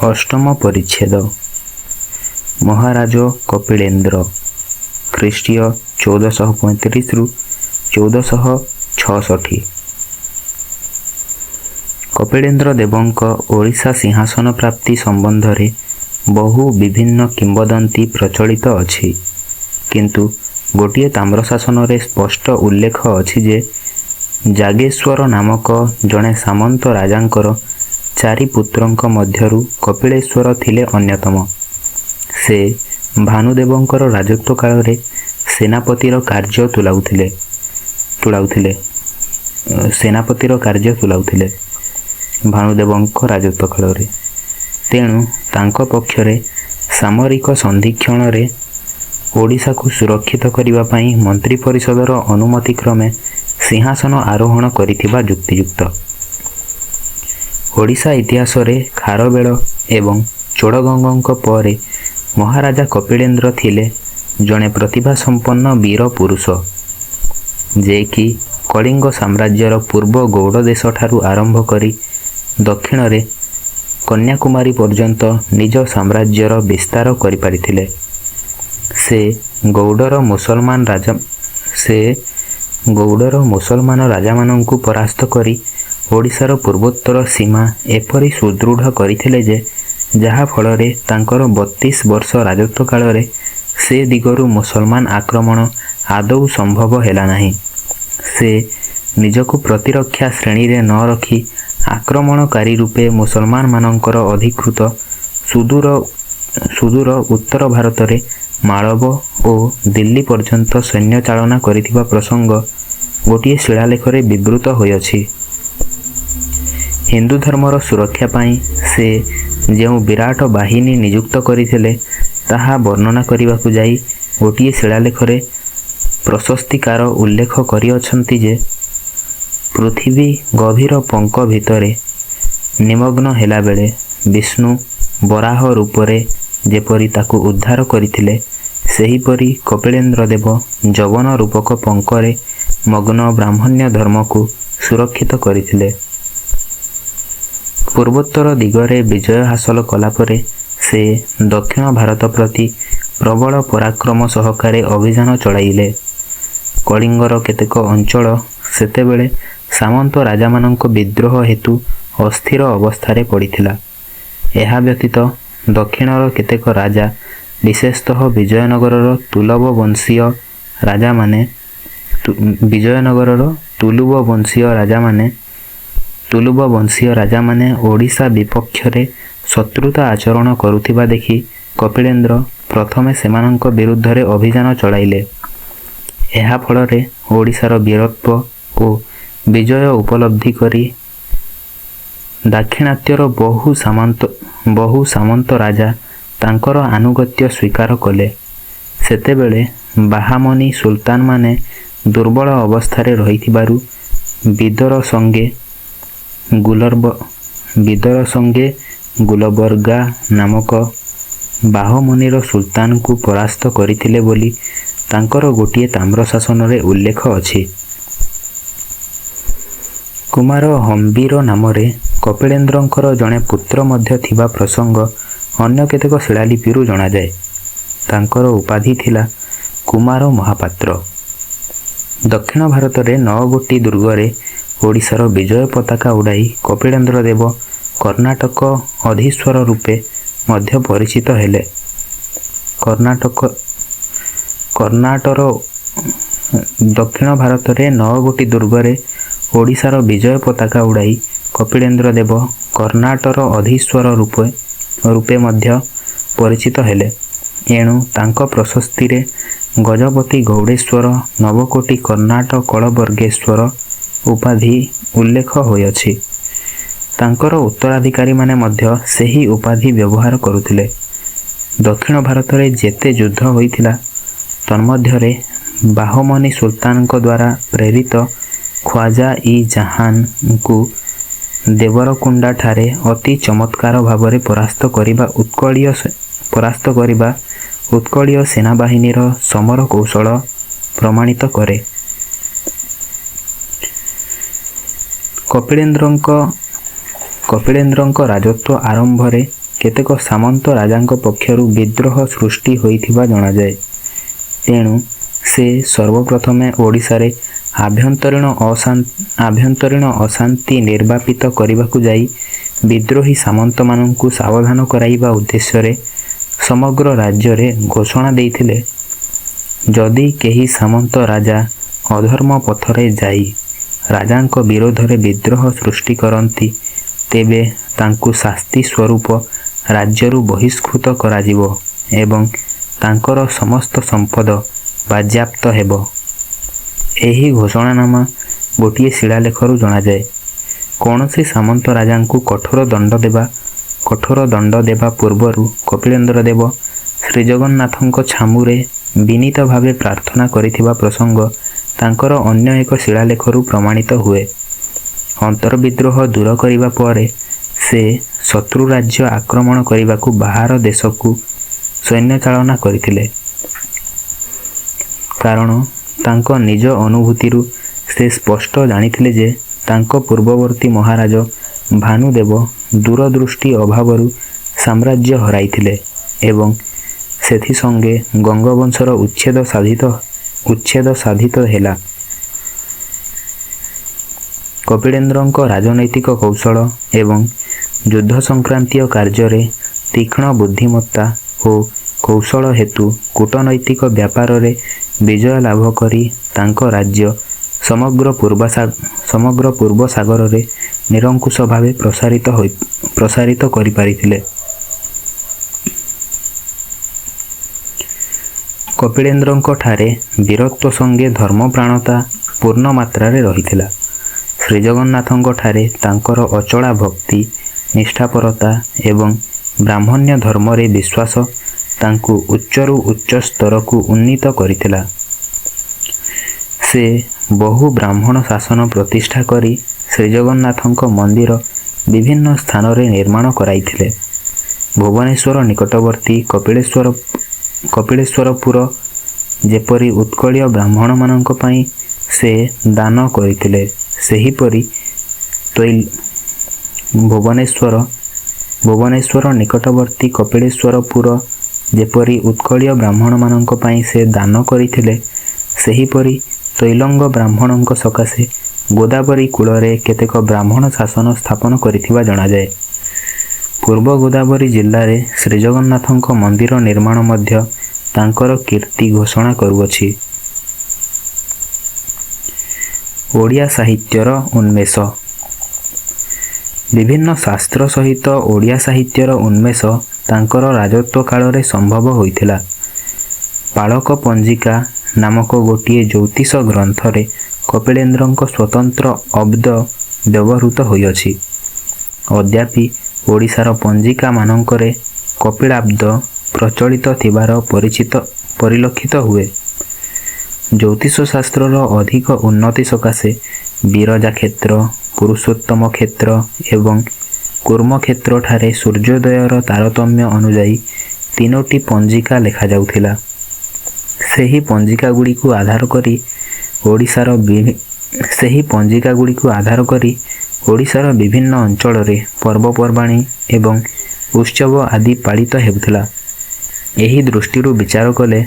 अष्टम परिच्छेद महाराज कपिलेन्द्र ख्रीष्टीय 1435 रु 1466। कपिलेन्द्र देवंक ओडिशा सिंहासन प्राप्ति संबंध रे बहु विभिन्न किंवदंती प्रचलित अछि, किंतु गोटिए ताम्रशासन रे स्पष्ट उल्लेख अछि जे जागेश्वर नामक जड़े सामंत राजांकर चारि पुत्रंक मध्यरु कपिलेश्वर थिले अन्यतम। से भानुदेवंकर राजत्व काल रे सेनापतिर कार्य तुलाउथिले भानुदेवंक राजत्व काल रे। तेणु तांको पक्षरे सामरिक संधिक्षण रे ओडिशा को सुरक्षित करिबा पई मंत्री परिषदर अनुमति क्रमे सिंहासन आरोहण करिथिबा युक्तियुक्त। ओडिशा इतिहास रे खारवेल एवं चोड़गंगଙ୍କ परे महाराजा कपिलेन्द्र थिले जड़े प्रतिभा संपन्न वीर पुरुष, जे कि कलिंग साम्राज्यर पूर्व गौड़ देश ठारू आरंभ करी दक्षिण रे कन्याकुमारी पर्यंत निज साम्राज्यर विस्तार करि पारिथिले। से गौड़र मुसलमान राजा मानंकु परास्त करी ओडिशार पूर्वोत्तर सीमा एपरी सुदृढ़ करथिले जे जहा फलरे तांकर 32 वर्ष राजत्व काल रे से दिगरु मुसलमान आक्रमण आदौ संभव हेला नाही। से निजको प्रतिरक्षा श्रेणी रे न रखी आक्रमणकारी रूपे मुसलमान मानंकर अधिकृत सुदूर उत्तर भारत रे मालव और दिल्ली पर्यंत सैन्य चालना करिथिबा प्रसंग गोटिए शिलालेख रे विवृत होयछि। हिंदू धर्मर सुरक्षा पाई से जो विराट बाहिनी नियुक्त करथिले ताहा वर्णना करिबाकु जाई गोटिए शिलालेख रे प्रशस्तिकार उल्लेख करिअछंती जे पृथ्वी गभीर पंक भितरे निमग्न हेला बेले विष्णु वराह रूपरे जेपरी ताकु उद्धार करथिले, सेहीपरि कपिलेन्द्र देव जवन रूपक पंकरे मग्न ब्राह्मण्य धर्म को सुरक्षित करथिले। पूर्वोत्तर दिगरे विजय हासिल कला परे से दक्षिण भारत प्रति प्रबल पराक्रम सहकारे अभियान चलाइले। कलिंगर केतेक अंचल सेतेबेले सामंत राजा मानक विद्रोह हेतु अस्थिर अवस्थारे पड़िथिला। एहा व्यतीत दक्षिणर केतेक राजा विशेषतः विजयनगरर तुलुब वंशीय राजा माने ओडिशा विपक्ष रे शत्रुता आचरण करुथिबा देखि कपिलेन्द्र प्रथमे सेमानंक विरुद्ध रे अभियान चलाइले। एहा फलरे ओडिशार वीरत्व और विजय उपलब्धि करी दाक्षिणात्यर बहु सामंत राजा तांकर आनुगत्य स्वीकार कले। सेतेबेले बाहामनी सुल्तान माने दुर्बल अवस्थारे रहिथिबारु बिदर संगे गुलबर्गा नामक बाहमनीर सुल्तान को परास्त करिथिले बोली तांकर गोटिए ताम्रशासन रे उल्लेख अछि। कुमार हम्बीर नामरे कपिलेन्द्रंकर जड़े पुत्र मध्य थिबा प्रसंग अन्य केतेक शिलालिपिरु जणा जाए। तांकर उपाधि थिला कुमार महापात्र। दक्षिण भारत रे 9 गोटी दुर्गरे ओडिशार विजय पताका उड़ाई कपिलेन्द्र देव कर्नाटक अधीश्वर रूपे मध्य परिचित हेले। कर्नाटकर दक्षिण भारत रे 9 गोटी दुर्गरे ओडिशार विजय पताका उड़ाई कपिलेन्द्र देव कर्नाटकर अधीश्वर रूपे मध्य परिचित हेले। एणु तांको प्रशस्ति रे गजपति गौड़ेश्वर नवकोटी कर्नाटक कलबर्गेश्वर उपाधि उल्लेख होयछि। तांकर उत्तराधिकारी माने मध्य सेही उपाधि व्यवहार करुथिले। दक्षिण भारत रे जेते युद्ध होइथिला तन्मध्यरे बाहमनी सुल्तानक द्वारा प्रेरित ख्वाजा ई जहान को देवरकुंडा ठारे अति चमत्कार भावरे परास्त करिबा उत्कलीय सेनाबाहिनीर समर कौशल प्रमाणित करे। कपिलेन्द्रଙ୍କ ରାଜତ୍ୱ ଆରମ୍ଭରେ କେତେକ ସାମନ୍ତ ରାଜାଙ୍କ ପକ୍ଷରୁ ବିଦ୍ରୋହ ସୃଷ୍ଟି ହୋଇଥିବା ଜଣାଯାଏ। ତେଣୁ ସେ ସର୍ବପ୍ରଥମେ ଓଡ଼ିଶାରେ ଆଭ୍ୟନ୍ତରୀଣ ଅଶାନ୍ତି ନିର୍ବାପିତ କରିବାକୁ ଯାଇ ବିଦ୍ରୋହୀ ସାମନ୍ତମାନଙ୍କୁ ସାବଧାନ କରାଇବା ଉଦ୍ଦେଶ୍ୟରେ ସମଗ୍ର ରାଜ୍ୟରେ ଘୋଷଣା ଦେଇଥିଲେ, ଯଦି କେହି ସାମନ୍ତ ରାଜା ଅଧର୍ମ ପଥରେ ଯାଇ ରାଜାଙ୍କ ବିରୋଧରେ ବିଦ୍ରୋହ ସୃଷ୍ଟି କରନ୍ତି, ତେବେ ତାଙ୍କୁ ଶାସ୍ତି ସ୍ୱରୂପ ରାଜ୍ୟରୁ ବହିଷ୍କୃତ କରାଯିବ ଏବଂ ତାଙ୍କର ସମସ୍ତ ସମ୍ପଦ ବାଜ୍ୟାପ୍ତ ହେବ। ଏହି ଘୋଷଣାନାମା ଗୋଟିଏ ଶିଳାଲେଖରୁ ଜଣାଯାଏ। କୌଣସି ସାମନ୍ତ ରାଜାଙ୍କୁ କଠୋର ଦଣ୍ଡ ଦେବା ପୂର୍ବରୁ କପିଳେନ୍ଦ୍ର ଦେବ ଶ୍ରୀଜଗନ୍ନାଥଙ୍କ ଛାମୁରେ ବିନୀତ ଭାବେ ପ୍ରାର୍ଥନା କରିଥିବା ପ୍ରସଙ୍ଗ ତାଙ୍କର ଅନ୍ୟ ଏକ ଶିଳାଲେଖରୁ ପ୍ରମାଣିତ ହୁଏ। ଅନ୍ତର୍ବିଦ୍ରୋହ ଦୂର କରିବା ପରେ ସେ ଶତ୍ରୁ ରାଜ୍ୟ ଆକ୍ରମଣ କରିବାକୁ ବାହାର ଦେଶକୁ ସୈନ୍ୟ ଚାଳନା କରିଥିଲେ। କାରଣ ତାଙ୍କ ନିଜ ଅନୁଭୂତିରୁ ସେ ସ୍ପଷ୍ଟ ଜାଣିଥିଲେ ଯେ ତାଙ୍କ ପୂର୍ବବର୍ତ୍ତୀ ମହାରାଜ ଭାନୁଦେବ ଦୂରଦୃଷ୍ଟି ଅଭାବରୁ ସାମ୍ରାଜ୍ୟ ହରାଇଥିଲେ ଏବଂ ସେଥିସଙ୍ଗେ ଗଙ୍ଗବଂଶର ଉଚ୍ଛେଦ ସାଧିତ ହେଲା। କପିଳେନ୍ଦ୍ରଙ୍କ ରାଜନୈତିକ କୌଶଳ ଏବଂ ଯୁଦ୍ଧ ସଂକ୍ରାନ୍ତୀୟ କାର୍ଯ୍ୟରେ ତୀକ୍ଷ୍ଣ ବୁଦ୍ଧିମତ୍ତା ଓ କୌଶଳ ହେତୁ କୂଟନୈତିକ ବ୍ୟାପାରରେ ବିଜୟ ଲାଭ କରି ତାଙ୍କ ରାଜ୍ୟ ସମଗ୍ର ପୂର୍ବ ସାଗରରେ ନିରଙ୍କୁଶ ଭାବେ ପ୍ରସାରିତ କରିପାରିଥିଲେ। କପିଳେନ୍ଦ୍ରଙ୍କ ଠାରେ ବୀରତ୍ୱ ସଙ୍ଗେ ଧର୍ମପ୍ରାଣତା ପୂର୍ଣ୍ଣ ମାତ୍ରାରେ ରହିଥିଲା। ଶ୍ରୀଜଗନ୍ନାଥଙ୍କ ଠାରେ ତାଙ୍କର ଅଚଳା ଭକ୍ତି, ନିଷ୍ଠାପରତା ଏବଂ ବ୍ରାହ୍ମଣ୍ୟ ଧର୍ମରେ ବିଶ୍ୱାସ ତାଙ୍କୁ ଉଚ୍ଚରୁ ଉଚ୍ଚ ସ୍ତରକୁ ଉନ୍ନୀତ କରିଥିଲା। ସେ ବହୁ ବ୍ରାହ୍ମଣ ଶାସନ ପ୍ରତିଷ୍ଠା କରି ଶ୍ରୀଜଗନ୍ନାଥଙ୍କ ମନ୍ଦିର ବିଭିନ୍ନ ସ୍ଥାନରେ ନିର୍ମାଣ କରାଇଥିଲେ। ଭୁବନେଶ୍ୱର ନିକଟବର୍ତ୍ତୀ କପିଳେଶ୍ୱରପୁର ଯେପରି ଉତ୍କଳୀୟ ବ୍ରାହ୍ମଣମାନଙ୍କ ପାଇଁ ସେ ଦାନ କରିଥିଲେ, ସେହିପରି ଭୁବନେଶ୍ୱର ନିକଟବର୍ତ୍ତୀ କପିଳେଶ୍ୱରପୁର ଯେପରି ଉତ୍କଳୀୟ ବ୍ରାହ୍ମଣମାନଙ୍କ ପାଇଁ ସେ ଦାନ କରିଥିଲେ, ସେହିପରି ତୈଲଙ୍ଗ ବ୍ରାହ୍ମଣଙ୍କ ସକାଶେ ଗୋଦାବରୀ କୂଳରେ କେତେକ ବ୍ରାହ୍ମଣ ଶାସନ ସ୍ଥାପନ କରିଥିବା ଜଣାଯାଏ। ପୂର୍ବ ଗୋଦାବରୀ ଜିଲ୍ଲାରେ ଶ୍ରୀଜଗନ୍ନାଥଙ୍କ ମନ୍ଦିର ନିର୍ମାଣ ମଧ୍ୟ ତାଙ୍କର କୀର୍ତ୍ତି ଘୋଷଣା କରୁଅଛି। ଓଡ଼ିଆ ସାହିତ୍ୟର ଉନ୍ମେଷ। ବିଭିନ୍ନ ଶାସ୍ତ୍ର ସହିତ ଓଡ଼ିଆ ସାହିତ୍ୟର ଉନ୍ମେଷ ତାଙ୍କର ରାଜତ୍ୱ କାଳରେ ସମ୍ଭବ ହୋଇଥିଲା। ପାଳକ ପଞ୍ଜିକା ନାମକ ଗୋଟିଏ ଜ୍ୟୋତିଷ ଗ୍ରନ୍ଥରେ କପିଳେନ୍ଦ୍ରଙ୍କ ସ୍ୱତନ୍ତ୍ର ଅବ୍ଦ ବ୍ୟବହୃତ ହୋଇଅଛି। ଅଦ୍ୟାପି ଓଡ଼ିଶାର ପଞ୍ଜିକାମାନଙ୍କରେ କପିଳାବ୍ଦ ପ୍ରଚଳିତ ଥିବାର ପରିଲକ୍ଷିତ ହୁଏ। ଜ୍ୟୋତିଷ ଶାସ୍ତ୍ରର ଅଧିକ ଉନ୍ନତି ସକାଶେ ବିରଜା କ୍ଷେତ୍ର, ପୁରୁଷୋତ୍ତମ କ୍ଷେତ୍ର ଏବଂ କୁର୍ମ କ୍ଷେତ୍ରଠାରେ ସୂର୍ଯ୍ୟୋଦୟର ତାରତମ୍ୟ ଅନୁଯାୟୀ 3ଟି ପଞ୍ଜିକା ଲେଖାଯାଉଥିଲା। ସେହି ପଞ୍ଜିକାଗୁଡ଼ିକୁ ଆଧାର କରି ଓଡ଼ିଶାର ବିଭିନ୍ନ ଅଞ୍ଚଳରେ ପର୍ବପର୍ବାଣି ଏବଂ ଉତ୍ସବ ଆଦି ପାଳିତ ହେଉଥିଲା। ଏହି ଦୃଷ୍ଟିରୁ ବିଚାର କଲେ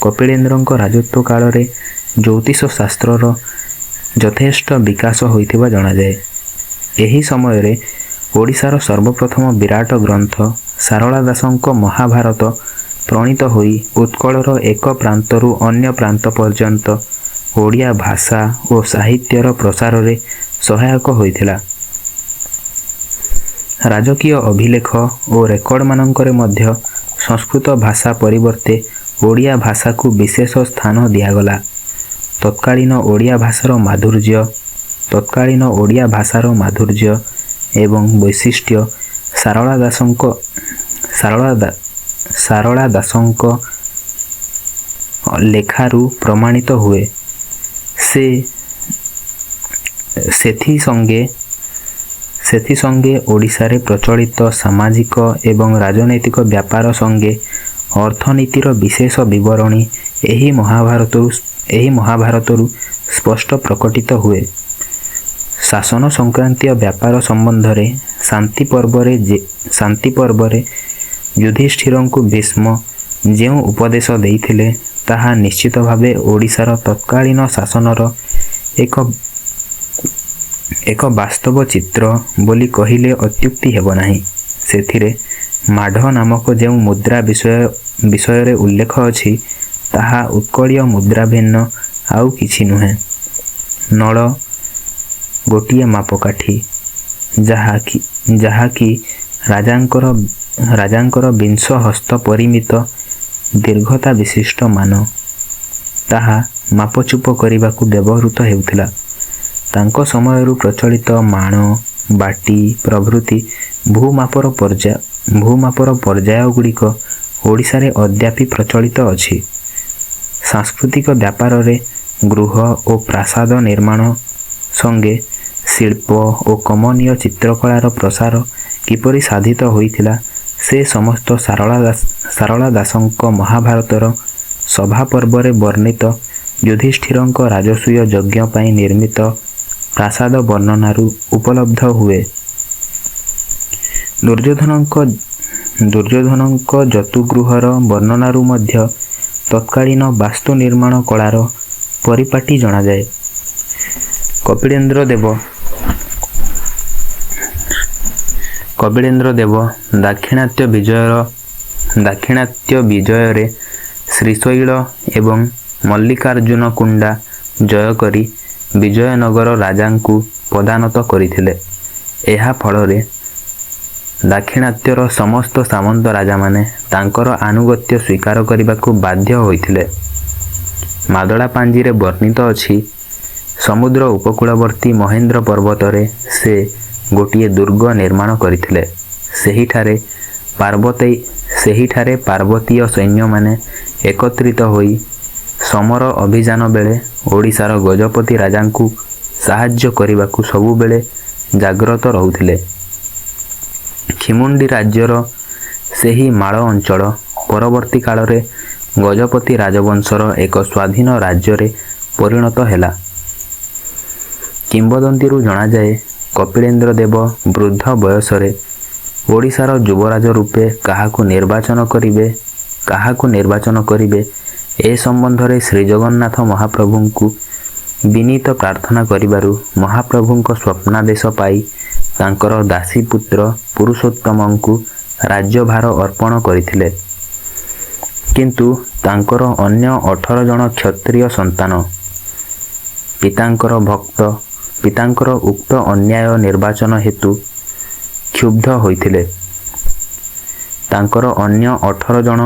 କପିଳେନ୍ଦ୍ରଙ୍କ ରାଜତ୍ୱ କାଳରେ ଜ୍ୟୋତିଷ ଶାସ୍ତ୍ରର ଯଥେଷ୍ଟ ବିକାଶ ହୋଇଥିବା ଜଣାଯାଏ। ଏହି ସମୟରେ ଓଡ଼ିଶାର ସର୍ବପ୍ରଥମ ବିରାଟ ଗ୍ରନ୍ଥ ସାରଳା ଦାସଙ୍କ ମହାଭାରତ ପ୍ରଣୀତ ହୋଇ ଉତ୍କଳର ଏକ ପ୍ରାନ୍ତରୁ ଅନ୍ୟ ପ୍ରାନ୍ତ ପର୍ଯ୍ୟନ୍ତ ଓଡ଼ିଆ ଭାଷା ଓ ସାହିତ୍ୟର ପ୍ରସାରରେ ସହାୟକ ହୋଇଥିଲା। ରାଜକୀୟ ଅଭିଲେଖ ଓ ରେକର୍ଡମାନଙ୍କରେ ମଧ୍ୟ ସଂସ୍କୃତ ଭାଷା ପରିବର୍ତ୍ତେ ଓଡ଼ିଆ ଭାଷାକୁ ବିଶେଷ ସ୍ଥାନ ଦିଆଗଲା। ତତ୍କାଳୀନ ଓଡ଼ିଆ ଭାଷାର ମାଧୁର୍ଯ୍ୟ ଏବଂ ବୈଶିଷ୍ଟ୍ୟ ସାରଳା ଦାସଙ୍କ ଲେଖାରୁ ପ୍ରମାଣିତ ହୁଏ। ସେଥିସଙ୍ଗେ ଓଡ଼ିଶାରେ ପ୍ରଚଳିତ ସାମାଜିକ ଏବଂ ରାଜନୈତିକ ବ୍ୟାପାର ସଙ୍ଗେ ଅର୍ଥନୀତିର ବିଶେଷ ବିବରଣୀ ଏହି ମହାଭାରତରୁ ସ୍ପଷ୍ଟ ପ୍ରକଟିତ ହୁଏ। ଶାସନ ସଂକ୍ରାନ୍ତୀୟ ବ୍ୟାପାର ସମ୍ବନ୍ଧରେ ଶାନ୍ତି ପର୍ବରେ ଯୁଧିଷ୍ଠିରଙ୍କୁ ଭୀଷ୍ମ ଯେଉଁ ଉପଦେଶ ଦେଇଥିଲେ ତାହା ନିଶ୍ଚିତ ଭାବେ ଓଡ଼ିଶାର ତତ୍କାଳୀନ ଶାସନର ଏକ ବାସ୍ତବ ଚିତ୍ର ବୋଲି କହିଲେ ଅତ୍ୟୁକ୍ତି ହେବ ନାହିଁ। ସେଥିରେ ମାଢ଼ ନାମକ ଯେଉଁ ମୁଦ୍ରା ବିଷୟରେ ଉଲ୍ଲେଖ ଅଛି ତାହା ଉତ୍କଳୀୟ ମୁଦ୍ରା ଭିନ୍ନ ଆଉ କିଛି ନୁହେଁ। ନଳ ଗୋଟିଏ ମାପକାଠି, ଯାହାକି ରାଜାଙ୍କର ବିଂଶ ହସ୍ତ ପରିମିତ ଦୀର୍ଘତା ବିଶିଷ୍ଟ ମାନ, ତାହା ମାପଚୁପ କରିବାକୁ ବ୍ୟବହୃତ ହେଉଥିଲା। ତାଙ୍କ ସମୟରୁ ପ୍ରଚଳିତ ମାଣ, ବାଟି ପ୍ରଭୃତି ଭୂମାପର ପର୍ଯ୍ୟାୟଗୁଡ଼ିକ ଓଡ଼ିଶାରେ ଅଦ୍ୟାପି ପ୍ରଚଳିତ ଅଛି। ସାଂସ୍କୃତିକ ବ୍ୟାପାରରେ ଗୃହ ଓ ପ୍ରାସାଦ ନିର୍ମାଣ ସଙ୍ଗେ ଶିଳ୍ପ ଓ କମନୀୟ ଚିତ୍ରକଳାର ପ୍ରସାର କିପରି ସାଧିତ ହୋଇଥିଲା ସେ ସମସ୍ତ ସାରଳା ଦାସଙ୍କ ମହାଭାରତର ସଭା ପର୍ବରେ ବର୍ଣ୍ଣିତ ଯୁଧିଷ୍ଠିରଙ୍କ ରାଜସୂୟ ଯଜ୍ଞ ପାଇଁ ନିର୍ମିତ ପ୍ରାସାଦ ବର୍ଣ୍ଣନାରୁ ଉପଲବ୍ଧ ହୁଏ। ଦୁର୍ଯ୍ୟୋଧନଙ୍କ ଯତୁଗୃହର ବର୍ଣ୍ଣନାରୁ ମଧ୍ୟ ତତ୍କାଳୀନ ବାସ୍ତୁ ନିର୍ମାଣ କଳାର ପରିପାଟି ଜଣାଯାଏ। କପିଳେନ୍ଦ୍ର ଦେବ ଦାକ୍ଷିଣାତ୍ୟ ବିଜୟରେ ଶ୍ରୀଶୈଳ ଏବଂ ମଲ୍ଲିକାର୍ଜୁନ କୁଣ୍ଡା ଜୟ କରି ବିଜୟନଗର ରାଜାଙ୍କୁ ପଦାନତ କରିଥିଲେ। ଏହା ଫଳରେ ଦାକ୍ଷିଣାତ୍ୟର ସମସ୍ତ ସାମନ୍ତ ରାଜାମାନେ ତାଙ୍କର ଆନୁଗତ୍ୟ ସ୍ୱୀକାର କରିବାକୁ ବାଧ୍ୟ ହୋଇଥିଲେ। ମାଦଳା ପାଞ୍ଜିରେ ବର୍ଣ୍ଣିତ ଅଛି, ସମୁଦ୍ର ଉପକୂଳବର୍ତ୍ତୀ ମହେନ୍ଦ୍ର ପର୍ବତରେ ସେ ଗୋଟିଏ ଦୁର୍ଗ ନିର୍ମାଣ କରିଥିଲେ। ସେହିଠାରେ ପାର୍ବତୀୟ ସୈନ୍ୟମାନେ ଏକତ୍ରିତ ହୋଇ ସମର ଅଭିଯାନ ବେଳେ ଓଡ଼ିଶାର ଗଜପତି ରାଜାଙ୍କୁ ସାହାଯ୍ୟ କରିବାକୁ ସବୁବେଳେ ଜାଗ୍ରତ ରହୁଥିଲେ। ଖିମୁଣ୍ଡି ରାଜ୍ୟର ସେହି ମାଳ ଅଞ୍ଚଳ ପରବର୍ତ୍ତୀ କାଳରେ ଗଜପତି ରାଜବଂଶର ଏକ ସ୍ୱାଧୀନ ରାଜ୍ୟରେ ପରିଣତ ହେଲା। କିମ୍ବଦନ୍ତୀରୁ ଜଣାଯାଏ, କପିଳେନ୍ଦ୍ର ଦେବ ବୃଦ୍ଧ ବୟସରେ ଓଡ଼ିଶାର ଯୁବରାଜ ରୂପେ କାହାକୁ ନିର୍ବାଚନ କରିବେ ଏ ସମ୍ବନ୍ଧରେ ଶ୍ରୀଜଗନ୍ନାଥ ମହାପ୍ରଭୁଙ୍କୁ ବିନୀତ ପ୍ରାର୍ଥନା କରିବାରୁ ମହାପ୍ରଭୁଙ୍କ ସ୍ୱପ୍ନାଦେଶ ପାଇ ତାଙ୍କର ଦାସୀପୁତ୍ର ପୁରୁଷୋତ୍ତମଙ୍କୁ ରାଜ୍ୟଭାର ଅର୍ପଣ କରିଥିଲେ। କିନ୍ତୁ ତାଙ୍କର ଅନ୍ୟ 18 ଜଣ କ୍ଷତ୍ରିୟ ସନ୍ତାନ ପିତାଙ୍କର ଉକ୍ତ ଅନ୍ୟାୟ ନିର୍ବାଚନ ହେତୁ କ୍ଷୁବ୍ଧ ହୋଇଥିଲେ। ତାଙ୍କର ଅନ୍ୟ 18 ଜଣ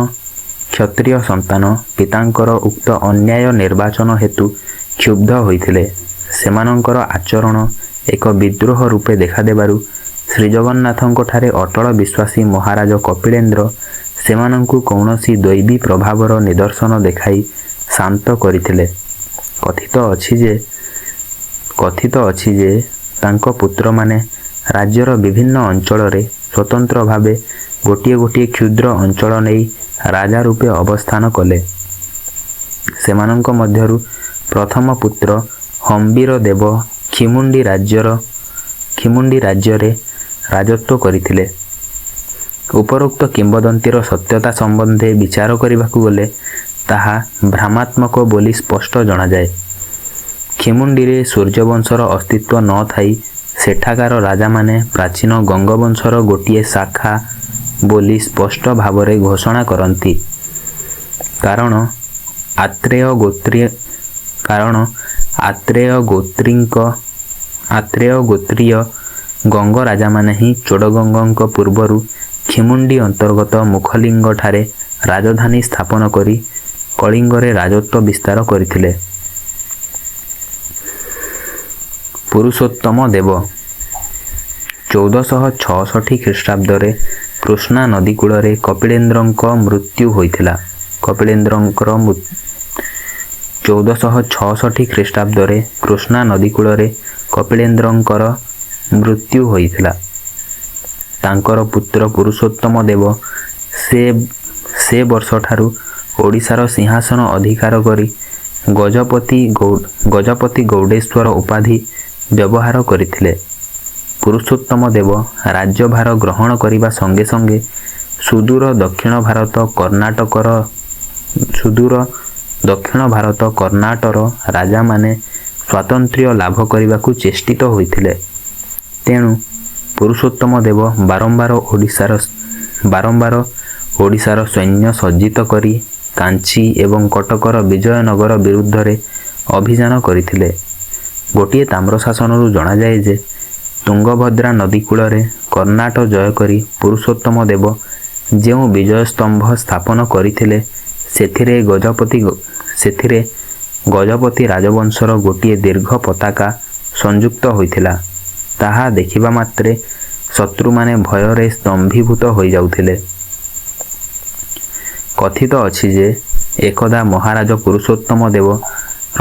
କ୍ଷତ୍ରିୟ ସନ୍ତାନ ପିତାଙ୍କର ଉକ୍ତ ଅନ୍ୟାୟ ନିର୍ବାଚନ ହେତୁ କ୍ଷୁବ୍ଧ ହୋଇଥିଲେ। ସେମାନଙ୍କର ଆଚରଣ ଏକ ବିଦ୍ରୋହ ରୂପେ ଦେଖାଦେବାରୁ ଶ୍ରୀଜଗନ୍ନାଥଙ୍କଠାରେ ଅଟଳ ବିଶ୍ୱାସୀ ମହାରାଜ କପିଳେନ୍ଦ୍ର ସେମାନଙ୍କୁ କୌଣସି ଦୈବୀ ପ୍ରଭାବର ନିଦର୍ଶନ ଦେଖାଇ ଶାନ୍ତ କରିଥିଲେ। କଥିତ ଅଛି ଯେ ତାଙ୍କ ପୁତ୍ରମାନେ ରାଜ୍ୟର ବିଭିନ୍ନ ଅଞ୍ଚଳରେ ସ୍ୱତନ୍ତ୍ର ଭାବେ ଗୋଟିଏ କ୍ଷୁଦ୍ର ଅଞ୍ଚଳ ନେଇ ରାଜା ରୂପେ ଅବସ୍ଥାନ କଲେ। ସେମାନଙ୍କ ମଧ୍ୟରୁ ପ୍ରଥମ ପୁତ୍ର ହମ୍ବୀର ଦେବ ଖିମୁଣ୍ଡି ରାଜ୍ୟରେ ରାଜତ୍ୱ କରିଥିଲେ। ଉପରୋକ୍ତ କିମ୍ବଦନ୍ତୀର ସତ୍ୟତା ସମ୍ବନ୍ଧେ ବିଚାର କରିବାକୁ ଗଲେ ତାହା ଭ୍ରାମାତ୍ମକ ବୋଲି ସ୍ପଷ୍ଟ ଜଣାଯାଏ। ଖିମୁଣ୍ଡିରେ ସୂର୍ଯ୍ୟବଂଶର ଅସ୍ତିତ୍ୱ ନ ଥାଇ ସେଠାକାର ରାଜାମାନେ ପ୍ରାଚୀନ ଗଙ୍ଗବଂଶର ଗୋଟିଏ ଶାଖା ବୋଲି ସ୍ପଷ୍ଟ ଭାବରେ ଘୋଷଣା କରନ୍ତି। କାରଣ ଆତ୍ରେୟ ଗୋତ୍ରୀୟ ଗଙ୍ଗ ରାଜାମାନେ ହିଁ ଚୋଡ଼ଗଙ୍ଗଙ୍କ ପୂର୍ବରୁ ଖିମୁଣ୍ଡି ଅନ୍ତର୍ଗତ ମୁଖଲିଙ୍ଗଠାରେ ରାଜଧାନୀ ସ୍ଥାପନ କରି କଳିଙ୍ଗରେ ରାଜତ୍ୱ ବିସ୍ତାର କରିଥିଲେ। ପୁରୁଷୋତ୍ତମ ଦେବ 1466 ଖ୍ରୀଷ୍ଟାବ୍ଦରେ କୃଷ୍ଣା ନଦୀ କୂଳରେ କପିଳେନ୍ଦ୍ରଙ୍କ ମୃତ୍ୟୁ ହୋଇଥିଲା। 1466 ଖ୍ରୀଷ୍ଟାବ୍ଦରେ କୃଷ୍ଣା ନଦୀ କୂଳରେ କପିଳେନ୍ଦ୍ରଙ୍କର ମୃତ୍ୟୁ ହୋଇଥିଲା। ତାଙ୍କର ପୁତ୍ର ପୁରୁଷୋତ୍ତମ ଦେବ ସେ ବର୍ଷଠାରୁ ଓଡ଼ିଶାର ସିଂହାସନ ଅଧିକାର କରି ଗଜପତି ଗୌଡ଼େଶ୍ୱର ଉପାଧି ବ୍ୟବହାର କରିଥିଲେ। ପୁରୁଷୋତ୍ତମ ଦେବ ରାଜ୍ୟଭାର ଗ୍ରହଣ କରିବା ସଙ୍ଗେ ସଙ୍ଗେ ସୁଦୂର ଦକ୍ଷିଣ କର୍ଣ୍ଣାଟର ରାଜାମାନେ ସ୍ୱାତନ୍ତ୍ର୍ୟ ଲାଭ କରିବାକୁ ଚେଷ୍ଟିତ ହୋଇଥିଲେ। ତେଣୁ ପୁରୁଷୋତ୍ତମ ଦେବ ବାରମ୍ବାର ଓଡ଼ିଶାର ସୈନ୍ୟ ସଜ୍ଜିତ କରି କାଞ୍ଚି ଏବଂ କଟକର ବିଜୟନଗର ବିରୁଦ୍ଧରେ ଅଭିଯାନ କରିଥିଲେ। ଗୋଟିଏ ତାମ୍ରଶାସନରୁ ଜଣାଯାଏ ଯେ ତୁଙ୍ଗଭଦ୍ରା ନଦୀ କୂଳରେ କର୍ଣ୍ଣାଟ ଜୟ କରି ପୁରୁଷୋତ୍ତମ ଦେବ ଯେଉଁ ବିଜୟସ୍ତମ୍ଭ ସ୍ଥାପନ କରିଥିଲେ ସେଥିରେ ଗଜପତି ରାଜବଂଶର ଗୋଟିଏ ଦୀର୍ଘ ପତାକା ସଂଯୁକ୍ତ ହୋଇଥିଲା। ତାହା ଦେଖିବା ମାତ୍ରେ ଶତ୍ରୁମାନେ ଭୟରେ ସ୍ତମ୍ଭୀଭୂତ ହୋଇଯାଉଥିଲେ। କଥିତ ଅଛି ଯେ ଏକଦା ମହାରାଜ ପୁରୁଷୋତ୍ତମ ଦେବ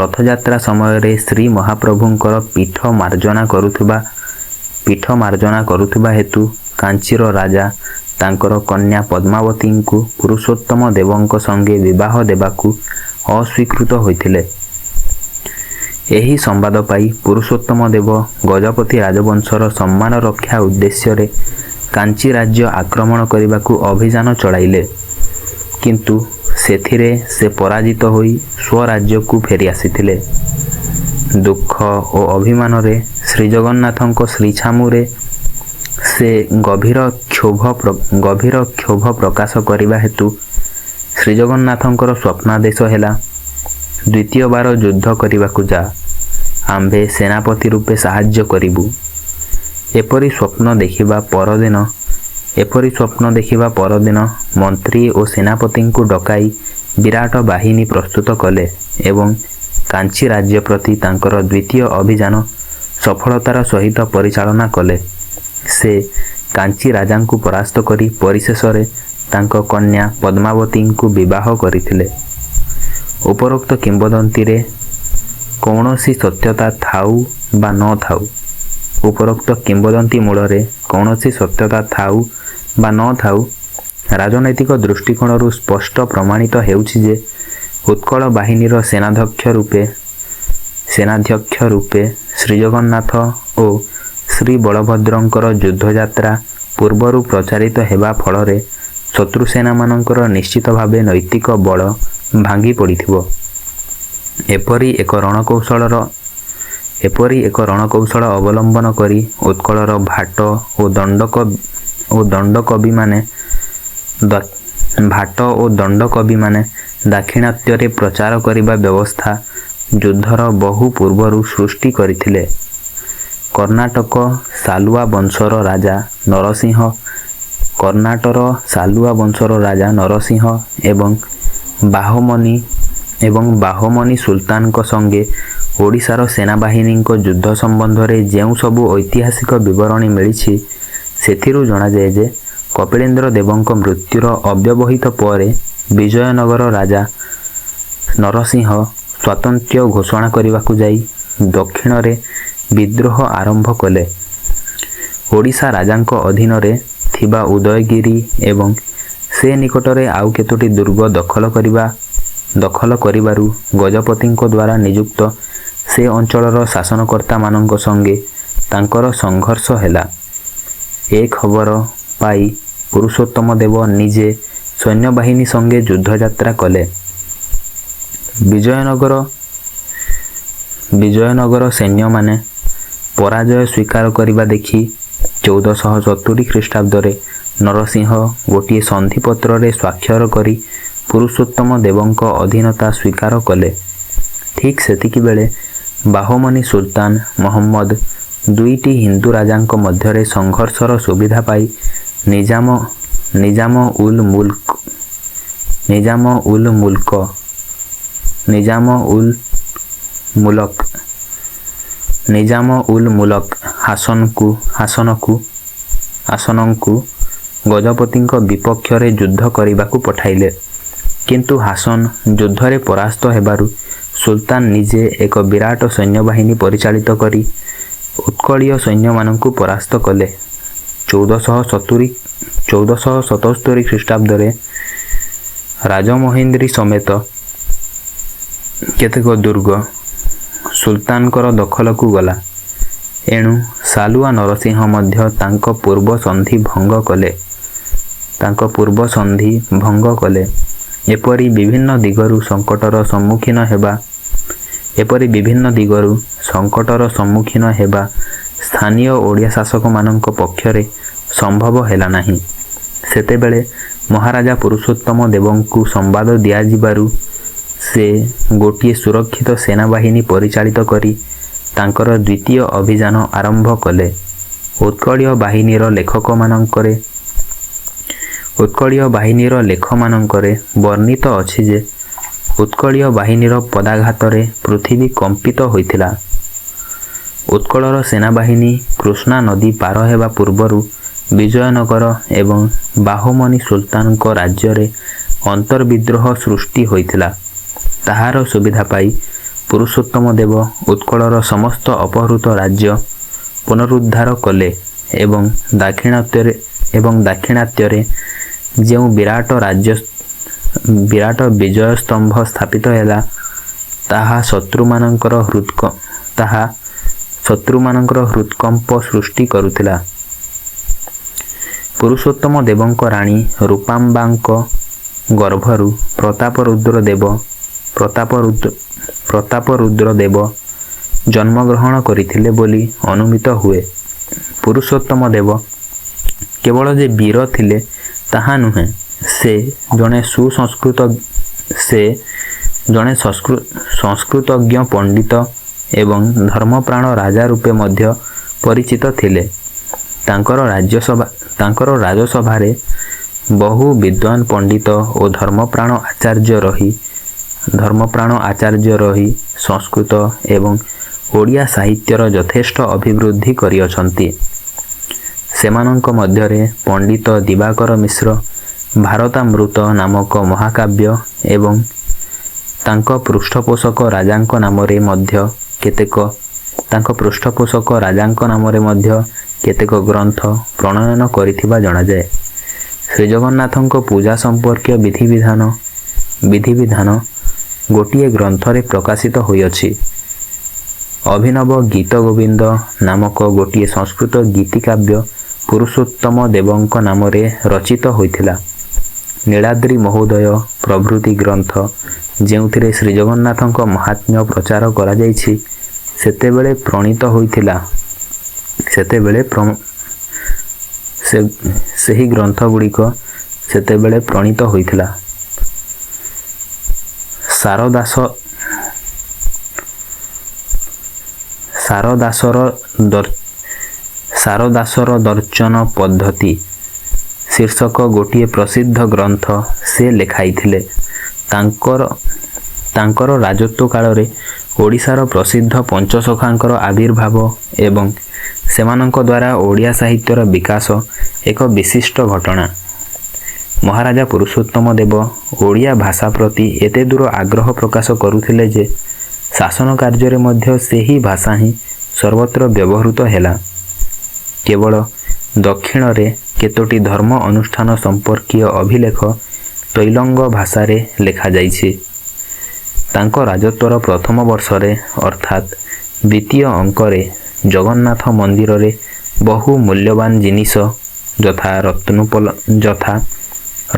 ରଥଯାତ୍ରା ସମୟରେ ଶ୍ରୀ ମହାପ୍ରଭୁଙ୍କର ପୀଠ ମାର୍ଜନା କରୁଥିବା ହେତୁ କାଞ୍ଚିର ରାଜା ତାଙ୍କର କନ୍ୟା ପଦ୍ମାବତୀଙ୍କୁ ପୁରୁଷୋତ୍ତମ ଦେବଙ୍କ ସଙ୍ଗେ ବିବାହ ଦେବାକୁ ଅସ୍ୱୀକୃତ ହୋଇଥିଲେ। ଏହି ସମ୍ବାଦ ପାଇ ପୁରୁଷୋତ୍ତମ ଦେବ ଗଜପତି ରାଜବଂଶର ସମ୍ମାନ ରକ୍ଷା ଉଦ୍ଦେଶ୍ୟରେ କାଞ୍ଚି ରାଜ୍ୟ ଆକ୍ରମଣ କରିବାକୁ ଅଭିଯାନ ଚଳାଇଲେ। କିନ୍ତୁ ସେଥିରେ ସେ ପରାଜିତ ହୋଇ ସ୍ୱରାଜ୍ୟକୁ ଫେରି ଆସିଥିଲେ। ଦୁଃଖ ଓ ଅଭିମାନରେ ଶ୍ରୀଜଗନ୍ନାଥଙ୍କ ଶ୍ରୀଛାମୁରେ ସେ ଗଭୀର କ୍ଷୋଭ ପ୍ରକାଶ କରିବା ହେତୁ ଶ୍ରୀଜଗନ୍ନାଥଙ୍କର ସ୍ୱପ୍ନାଦେଶ ହେଲା, ଦ୍ୱିତୀୟ ବାର ଯୁଦ୍ଧ କରିବାକୁ ଯା, ଆମ୍ଭେ ସେନାପତି ରୂପେ ସାହାଯ୍ୟ କରିବୁ। ଏପରି ସ୍ୱପ୍ନ ଦେଖିବା ପରଦିନ ମନ୍ତ୍ରୀ ଓ ସେନାପତିଙ୍କୁ ଡକାଇ ବିରାଟ ବାହିନୀ ପ୍ରସ୍ତୁତ କଲେ ଏବଂ କାଞ୍ଚି ରାଜ୍ୟ ପ୍ରତି ତାଙ୍କର ଦ୍ୱିତୀୟ ଅଭିଯାନ ସଫଳତାର ସହିତ ପରିଚାଳନା କଲେ। ସେ କାଞ୍ଚି ରାଜାଙ୍କୁ ପରାସ୍ତ କରି ପରିଶେଷରେ ତାଙ୍କ କନ୍ୟା ପଦ୍ମାବତୀଙ୍କୁ ବିବାହ କରିଥିଲେ। ଉପରୋକ୍ତ କିମ୍ବଦନ୍ତୀରେ କୌଣସି ସତ୍ୟତା ଥାଉ ବା ନ ଥାଉ, ଉପରୋକ୍ତ କିମ୍ବଦନ୍ତୀ ମୂଳରେ କୌଣସି ସତ୍ୟତା ଥାଉ ବା ନ ଥାଉ, ରାଜନୈତିକ ଦୃଷ୍ଟିକୋଣରୁ ସ୍ପଷ୍ଟ ପ୍ରମାଣିତ ହେଉଛି ଯେ ଉତ୍କଳ ବାହିନୀର ସେନାଧ୍ୟକ୍ଷ ରୂପେ ଶ୍ରୀଜଗନ୍ନାଥ ଓ ଶ୍ରୀ ବଳଭଦ୍ରଙ୍କର ଯୁଦ୍ଧଯାତ୍ରା ପୂର୍ବରୁ ପ୍ରଚାରିତ ହେବା ଫଳରେ ଶତ୍ରୁସେନାମାନଙ୍କର ନିଶ୍ଚିତ ଭାବେ ନୈତିକ ବଳ ଭାଙ୍ଗି ପଡ଼ିଥିବ। ଏପରି ଏକ ରଣକୌଶଳ ଅବଲମ୍ବନ କରି ଉତ୍କଳର ଭାଟ ଓ ଦଣ୍ଡକବିମାନେ ଦାକ୍ଷିଣାତ୍ୟରେ ପ୍ରଚାର କରିବା ବ୍ୟବସ୍ଥା ଯୁଦ୍ଧର ବହୁ ପୂର୍ବରୁ ସୃଷ୍ଟି କରିଥିଲେ। କର୍ଣ୍ଣାଟର ସାଲୁଆ ବଂଶର ରାଜା ନରସିଂହ ଏବଂ ବାହମନି ସୁଲତାନଙ୍କ ସଙ୍ଗେ ଓଡ଼ିଶାର ସେନାବାହିନୀଙ୍କ ଯୁଦ୍ଧ ସମ୍ବନ୍ଧରେ ଯେଉଁ ସବୁ ଐତିହାସିକ ବିବରଣୀ ମିଳିଛି, ସେଥିରୁ ଜଣାଯାଏ ଯେ କପିଳେନ୍ଦ୍ର ଦେବଙ୍କ ମୃତ୍ୟୁର ଅବ୍ୟବହିତ ପରେ ବିଜୟନଗର ରାଜା ନରସିଂହ ସ୍ୱାତନ୍ତ୍ର୍ୟ ଘୋଷଣା କରିବାକୁ ଯାଇ ଦକ୍ଷିଣରେ ବିଦ୍ରୋହ ଆରମ୍ଭ କଲେ। ଓଡ଼ିଶା ରାଜାଙ୍କ ଅଧୀନରେ ଥିବା ଉଦୟଗିରି ଏବଂ ସେ ନିକଟରେ ଆଉ କେତୋଟି ଦୁର୍ଗ ଦଖଲ କରିବାରୁ ଗଜପତିଙ୍କ ଦ୍ୱାରା ନିଯୁକ୍ତ ସେ ଅଞ୍ଚଳର ଶାସନକର୍ତ୍ତାମାନଙ୍କ ସଙ୍ଗେ ତାଙ୍କର ସଂଘର୍ଷ ହେଲା। ଏ ଖବର ପାଇ ପୁରୁଷୋତ୍ତମ ଦେବ ନିଜେ ସୈନ୍ୟବାହିନୀ ସଙ୍ଗେ ଯୁଦ୍ଧଯାତ୍ରା କଲେ। ବିଜୟନଗର ସୈନ୍ୟମାନେ ପରାଜୟ ସ୍ୱୀକାର କରିବା ଦେଖି 1470 ଖ୍ରୀଷ୍ଟାବ୍ଦରେ ନରସିଂହ ଗୋଟିଏ ସନ୍ଧିପତ୍ରରେ ସ୍ୱାକ୍ଷର କରି ପୁରୁଷୋତ୍ତମ ଦେବଙ୍କ ଅଧୀନତା ସ୍ୱୀକାର କଲେ। ଠିକ୍ ସେତିକିବେଳେ ବାହମନି ସୁଲତାନ ମହମ୍ମଦ ଦୁଇଟି ହିନ୍ଦୁ ରାଜାଙ୍କ ମଧ୍ୟରେ ସଂଘର୍ଷର ସୁବିଧା ପାଇ ନିଜାମ ଉଲ୍ ମୁଲକ ହାସନଙ୍କୁ ଗଜପତିଙ୍କ ବିପକ୍ଷରେ ଯୁଦ୍ଧ କରିବାକୁ ପଠାଇଲେ। କିନ୍ତୁ ହାସନ ଯୁଦ୍ଧରେ ପରାସ୍ତ ହେବାରୁ ସୁଲତାନ ନିଜେ ଏକ ବିରାଟ ସୈନ୍ୟବାହିନୀ ପରିଚାଳିତ କରି ଉତ୍କଳୀୟ ସୈନ୍ୟମାନଙ୍କୁ ପରାସ୍ତ କଲେ। 1477 ଖ୍ରୀଷ୍ଟାବ୍ଦରେ ରାଜମହେନ୍ଦ୍ରୀ ସମେତ କେତେକ ଦୁର୍ଗ ସୁଲତାନଙ୍କର ଦଖଲକୁ ଗଲା ଏଣୁ ସାଲୁଆ ନରସିଂହ ମଧ୍ୟ ତାଙ୍କ ପୂର୍ବ ସନ୍ଧି ଭଙ୍ଗ କଲେ। ଏପରି ବିଭିନ୍ନ ଦିଗରୁ ସଙ୍କଟର ସମ୍ମୁଖୀନ ହେବା ସ୍ଥାନୀୟ ଓଡ଼ିଆ ଶାସକମାନଙ୍କ ପକ୍ଷରେ ସମ୍ଭବ ହେଲା ନାହିଁ। ସେତେବେଳେ ମହାରାଜା ପୁରୁଷୋତ୍ତମ ଦେବଙ୍କୁ ସମ୍ବାଦ ଦିଆଯିବାରୁ ସେ ଗୋଟିଏ ସୁରକ୍ଷିତ ସେନାବାହିନୀ ପରିଚାଳିତ କରି ତାଙ୍କର ଦ୍ୱିତୀୟ ଅଭିଯାନ ଆରମ୍ଭ କଲେ। ଉତ୍କଳୀୟ ଲେଖମାନଙ୍କରେ ବର୍ଣ୍ଣିତ ଅଛି ଯେ ଉତ୍କଳୀୟ ବାହିନୀର ପଦାଘାତରେ ପୃଥିବୀ କମ୍ପିତ ହୋଇଥିଲା। ଉତ୍କଳର ସେନାବାହିନୀ କୃଷ୍ଣା ନଦୀ ପାର ହେବା ପୂର୍ବରୁ ବିଜୟନଗର ଏବଂ ବାହମନି ସୁଲତାନଙ୍କ ରାଜ୍ୟରେ ଅନ୍ତର୍ବିଦ୍ରୋହ ସୃଷ୍ଟି ହୋଇଥିଲା। ତାହାର ସୁବିଧା ପାଇ ପୁରୁଷୋତ୍ତମ ଦେବ ଉତ୍କଳର ସମସ୍ତ ଅପହୃତ ରାଜ୍ୟ ପୁନରୁଦ୍ଧାର କଲେ ଏବଂ ଦାକ୍ଷିଣାତ୍ୟରେ ଯେଉଁ ବିରାଟ ବିଜୟସ୍ତମ୍ଭ ସ୍ଥାପିତ ହେଲା, ତାହା ଶତ୍ରୁମାନଙ୍କର ହୃତ୍କମ୍ପ ସୃଷ୍ଟି କରୁଥିଲା। ପୁରୁଷୋତ୍ତମ ଦେବଙ୍କ ରାଣୀ ରୂପାମ୍ବାଙ୍କ ଗର୍ଭରୁ ପ୍ରତାପରୁଦ୍ର ଦେବ ଜନ୍ମଗ୍ରହଣ କରିଥିଲେ ବୋଲି ଅନୁମିତ ହୁଏ। ପୁରୁଷୋତ୍ତମ ଦେବ କେବଳ ଯେ ବୀର ଥିଲେ ତାହା ନୁହେଁ, ସେ ଜଣେ ସଂସ୍କୃତଜ୍ଞ ପଣ୍ଡିତ ଏବଂ ଧର୍ମପ୍ରାଣ ରାଜା ରୂପେ ମଧ୍ୟ ପରିଚିତ ଥିଲେ। ତାଙ୍କର ରାଜସଭାରେ ବହୁ ବିଦ୍ୱାନ ପଣ୍ଡିତ ଓ ଧର୍ମପ୍ରାଣ ଆଚାର୍ଯ୍ୟ ରହି ସଂସ୍କୃତ ଏବଂ ଓଡ଼ିଆ ସାହିତ୍ୟର ଯଥେଷ୍ଟ ଅଭିବୃଦ୍ଧି କରିଅଛନ୍ତି। ସେମାନଙ୍କ ମଧ୍ୟରେ ପଣ୍ଡିତ ଦିବାକର ମିଶ୍ର ଭାରତାମୃତ ନାମକ ମହାକାବ୍ୟ ଏବଂ ତାଙ୍କ ପୃଷ୍ଠପୋଷକ ରାଜାଙ୍କ ନାମରେ ମଧ୍ୟ କେତେକ ଗ୍ରନ୍ଥ ପ୍ରଣୟନ କରିଥିବା ଜଣାଯାଏ। ଶ୍ରୀଜଗନ୍ନାଥଙ୍କ ପୂଜା ସମ୍ପର୍କୀୟ ବିଧିବିଧାନ ଗୋଟିଏ ଗ୍ରନ୍ଥରେ ପ୍ରକାଶିତ ହୋଇଅଛି। ଅଭିନବ ଗୀତ ଗୋବିନ୍ଦ ନାମକ ଗୋଟିଏ ସଂସ୍କୃତ ଗୀତିକାବ୍ୟ ପୁରୁଷୋତ୍ତମ ଦେବଙ୍କ ନାମରେ ରଚିତ ହୋଇଥିଲା। ନୀଳାଦ୍ରି ମହୋଦୟ ପ୍ରଭୃତି ଗ୍ରନ୍ଥ ଯେଉଁଥିରେ ଶ୍ରୀଜଗନ୍ନାଥଙ୍କ ମାହାତ୍ମ୍ୟ ପ୍ରଚାର କରାଯାଇଛି, ସେହି ଗ୍ରନ୍ଥଗୁଡ଼ିକ ସେତେବେଳେ ପ୍ରଣୀତ ହୋଇଥିଲା। ସାରଦାସର ଦର୍ଶନ ପଦ୍ଧତି ଶୀର୍ଷକ ଗୋଟିଏ ପ୍ରସିଦ୍ଧ ଗ୍ରନ୍ଥ ସେ ଲେଖାଇଥିଲେ। ତାଙ୍କର ରାଜତ୍ୱ କାଳରେ ଓଡ଼ିଶାର ପ୍ରସିଦ୍ଧ ପଞ୍ଚସଖାଙ୍କର ଆବିର୍ଭାବ ଏବଂ ସେମାନଙ୍କ ଦ୍ୱାରା ଓଡ଼ିଆ ସାହିତ୍ୟର ବିକାଶ ଏକ ବିଶିଷ୍ଟ ଘଟଣା। ମହାରାଜା ପୁରୁଷୋତ୍ତମ ଦେବ ଓଡ଼ିଆ ଭାଷା ପ୍ରତି ଏତେ ଦୂର ଆଗ୍ରହ ପ୍ରକାଶ କରୁଥିଲେ ଯେ ଶାସନ କାର୍ଯ୍ୟରେ ମଧ୍ୟ ସେହି ଭାଷା ହିଁ ସର୍ବତ୍ର ବ୍ୟବହୃତ ହେଲା। କେବଳ ଦକ୍ଷିଣରେ କେତୋଟି ଧର୍ମ ଅନୁଷ୍ଠାନ ସମ୍ପର୍କୀୟ ଅଭିଲେଖ ତୈଲଙ୍ଗ ଭାଷାରେ ଲେଖାଯାଇଛି। ତାଙ୍କ ରାଜତ୍ୱର ପ୍ରଥମ ବର୍ଷରେ ଅର୍ଥାତ୍ ଦ୍ୱିତୀୟ ଅଙ୍କରେ ଜଗନ୍ନାଥ ମନ୍ଦିରରେ ବହୁ ମୂଲ୍ୟବାନ ଜିନିଷ ଯଥା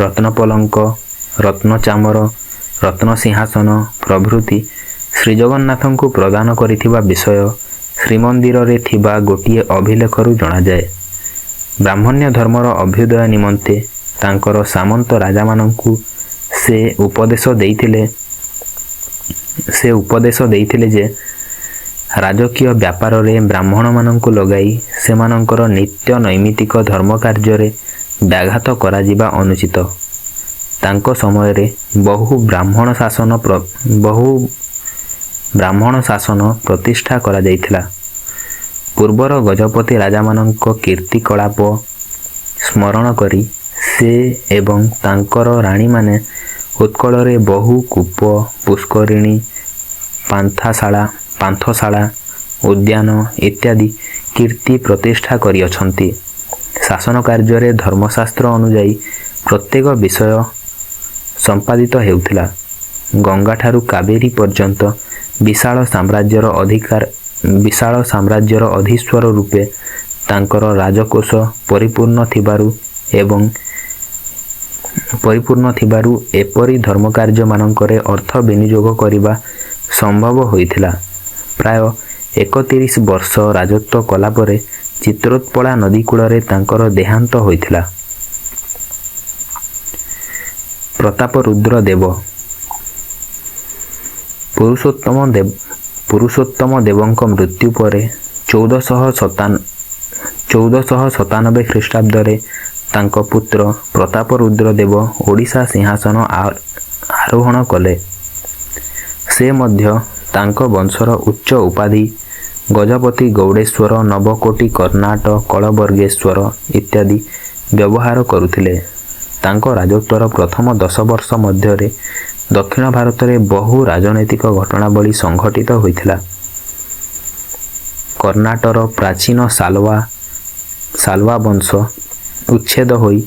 ରତ୍ନପଲଙ୍କ, ରତ୍ନଚାମର, ରତ୍ନସିଂହାସନ ପ୍ରଭୃତି ଶ୍ରୀଜଗନ୍ନାଥଙ୍କୁ ପ୍ରଦାନ କରିଥିବା ବିଷୟ ଶ୍ରୀମନ୍ଦିରରେ ଥିବା ଗୋଟିଏ ଅଭିଲେଖରୁ ଜଣାଯାଏ। ବ୍ରାହ୍ମଣ୍ୟ ଧର୍ମର ଅଭ୍ୟୁଦୟ ନିମନ୍ତେ ତାଙ୍କର ସାମନ୍ତ ରାଜାମାନଙ୍କୁ ସେ ଉପଦେଶ ଦେଇଥିଲେ ଯେ ରାଜକୀୟ ବ୍ୟାପାରରେ ବ୍ରାହ୍ମଣମାନଙ୍କୁ ଲଗାଇ ସେମାନଙ୍କର ନିତ୍ୟ ନୈମିତିକ ଧର୍ମ କାର୍ଯ୍ୟରେ ବ୍ୟାଘାତ କରାଯିବା ଅନୁଚିତ। ତାଙ୍କ ସମୟରେ ବହୁ ବ୍ରାହ୍ମଣ ଶାସନ ପ୍ରତିଷ୍ଠା କରାଯାଇଥିଲା। ପୂର୍ବର ଗଜପତି ରାଜାମାନଙ୍କ କୀର୍ତ୍ତିକଳାପ ସ୍ମରଣ କରି ସେ ଏବଂ ତାଙ୍କର ରାଣୀମାନେ ଉତ୍କଳରେ ବହୁ କୂପ, ପୁଷ୍କରିଣୀ, ପାନ୍ଥଶାଳା, ଉଦ୍ୟାନ ଇତ୍ୟାଦି କୀର୍ତ୍ତି ପ୍ରତିଷ୍ଠା କରିଅଛନ୍ତି। ଶାସନ କାର୍ଯ୍ୟରେ ଧର୍ମଶାସ୍ତ୍ର ଅନୁଯାୟୀ ପ୍ରତ୍ୟେକ ବିଷୟ ସମ୍ପାଦିତ ହେଉଥିଲା। ଗଙ୍ଗାଠାରୁ କାବେରୀ ପର୍ଯ୍ୟନ୍ତ ବିଶାଳ ସାମ୍ରାଜ୍ୟର ବିଶାଳ ସାମ୍ରାଜ୍ୟର ଅଧୀଶ୍ୱର ରୂପେ ତାଙ୍କର ରାଜକୋଷ ପରିପୂର୍ଣ୍ଣ ଥିବାରୁ ଏପରି ଧର୍ମକାର୍ଯ୍ୟମାନଙ୍କରେ ଅର୍ଥ ବିନିଯୋଗ କରିବା ସମ୍ଭବ ହୋଇଥିଲା। ପ୍ରାୟ 31 ବର୍ଷ ରାଜତ୍ୱ କଲାପରେ ଚିତ୍ରୋତ୍ପଳା ନଦୀ କୂଳରେ ତାଙ୍କର ଦେହାନ୍ତ ହୋଇଥିଲା। ପ୍ରତାପରୁଦ୍ର ଦେବ ପୁରୁଷୋତ୍ତମ ଦେବଙ୍କ ମୃତ୍ୟୁ ପରେ 1497 ଖ୍ରୀଷ୍ଟାବ୍ଦରେ ତାଙ୍କ ପୁତ୍ର ପ୍ରତାପରୁଦ୍ର ଦେବ ଓଡ଼ିଶା ସିଂହାସନ ଆରୋହଣ କଲେ। ସେ ମଧ୍ୟ ତାଙ୍କ ବଂଶର ଉଚ୍ଚ ଉପାଧି ଗଜପତି ଗୌଡ଼େଶ୍ୱର, ନବକୋଟି, କର୍ଣ୍ଣାଟ, କଳବର୍ଗେଶ୍ୱର ଇତ୍ୟାଦି ବ୍ୟବହାର କରୁଥିଲେ। ତାଙ୍କ ରାଜତ୍ୱର ପ୍ରଥମ 10 ବର୍ଷ ମଧ୍ୟରେ ଦକ୍ଷିଣ ଭାରତରେ ବହୁ ରାଜନୈତିକ ଘଟଣାବଳୀ ସଂଘଟିତ ହୋଇଥିଲା। କର୍ଣ୍ଣାଟର ପ୍ରାଚୀନ ସାଲୱା ବଂଶ ଉଚ୍ଛେଦ ହୋଇ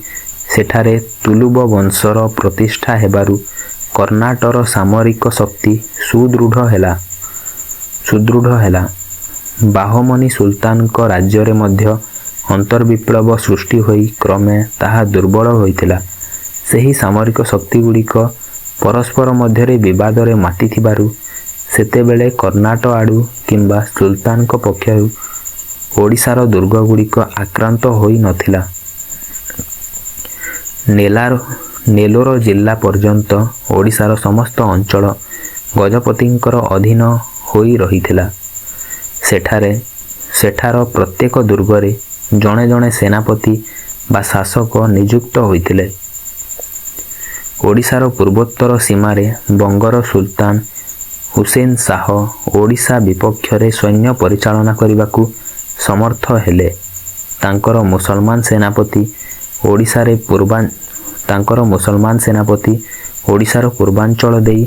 ସେଠାରେ ତୁଲୁବ ବଂଶର ପ୍ରତିଷ୍ଠା ହେବାରୁ କର୍ଣ୍ଣାଟର ସାମରିକ ଶକ୍ତି ସୁଦୃଢ଼ ହେଲା। ବାହମନି ସୁଲତାନଙ୍କ ରାଜ୍ୟରେ ମଧ୍ୟ ଅନ୍ତର୍ବିପ୍ଳବ ସୃଷ୍ଟି ହୋଇ କ୍ରମେ ତାହା ଦୁର୍ବଳ ହୋଇଥିଲା। ସେହି ସାମରିକ ଶକ୍ତିଗୁଡ଼ିକ ପରସ୍ପର ମଧ୍ୟରେ ବିବାଦରେ ମାତିଥିବାରୁ ସେତେବେଳେ କର୍ଣ୍ଣାଟ ଆଡ଼ୁ କିମ୍ବା ସୁଲତାନଙ୍କ ପକ୍ଷରୁ ଓଡ଼ିଶାର ଦୁର୍ଗଗୁଡ଼ିକ ଆକ୍ରାନ୍ତ ହୋଇ ନଥିଲା। ନେଲୋର ଜିଲ୍ଲା ପର୍ଯ୍ୟନ୍ତ ଓଡ଼ିଶାର ସମସ୍ତ ଅଞ୍ଚଳ ଗଜପତିଙ୍କର ଅଧୀନ ହୋଇ ରହିଥିଲା। ସେଠାର ପ୍ରତ୍ୟେକ ଦୁର୍ଗରେ ଜଣେ ଜଣେ ସେନାପତି ବା ଶାସକ ନିଯୁକ୍ତ ହୋଇଥିଲେ। ଓଡ଼ିଶାର ପୂର୍ବୋତ୍ତର ସୀମାରେ ବଙ୍ଗର ସୁଲତାନ ହୁସେନ ଶାହ ଓଡ଼ିଶା ବିପକ୍ଷରେ ସୈନ୍ୟ ପରିଚାଳନା କରିବାକୁ ସମର୍ଥ ହେଲେ। ତାଙ୍କର ମୁସଲମାନ ସେନାପତି ଓଡ଼ିଶାର ପୂର୍ବାଞ୍ଚଳ ଦେଇ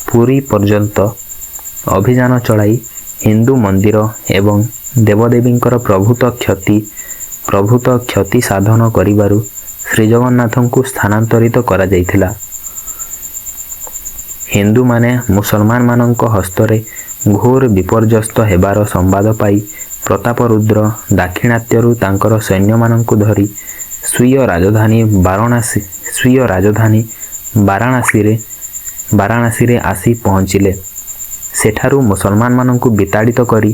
ପୁରୀ ପର୍ଯ୍ୟନ୍ତ ଅଭିଯାନ ଚଳାଇ ହିନ୍ଦୁ ମନ୍ଦିର ଏବଂ ଦେବଦେବୀଙ୍କର ପ୍ରଭୂତ କ୍ଷତି ସାଧନ କରିବାରୁ ଶ୍ରୀଜଗନ୍ନାଥଙ୍କୁ ସ୍ଥାନାନ୍ତରିତ କରାଯାଇଥିଲା। ହିନ୍ଦୁମାନେ ମୁସଲମାନମାନଙ୍କ ହସ୍ତରେ ଘୋର ବିପର୍ଯ୍ୟସ୍ତ ହେବାର ସମ୍ବାଦ ପାଇ ପ୍ରତାପରୁଦ୍ର ଦାକ୍ଷିଣାତ୍ୟରୁ ତାଙ୍କର ସୈନ୍ୟମାନଙ୍କୁ ଧରି ସ୍ୱୀୟ ରାଜଧାନୀ ବାରାଣାସୀରେ ଆସି ପହଞ୍ଚିଲେ। ସେଠାରୁ ମୁସଲମାନମାନଙ୍କୁ ବିତାଡ଼ିତ କରି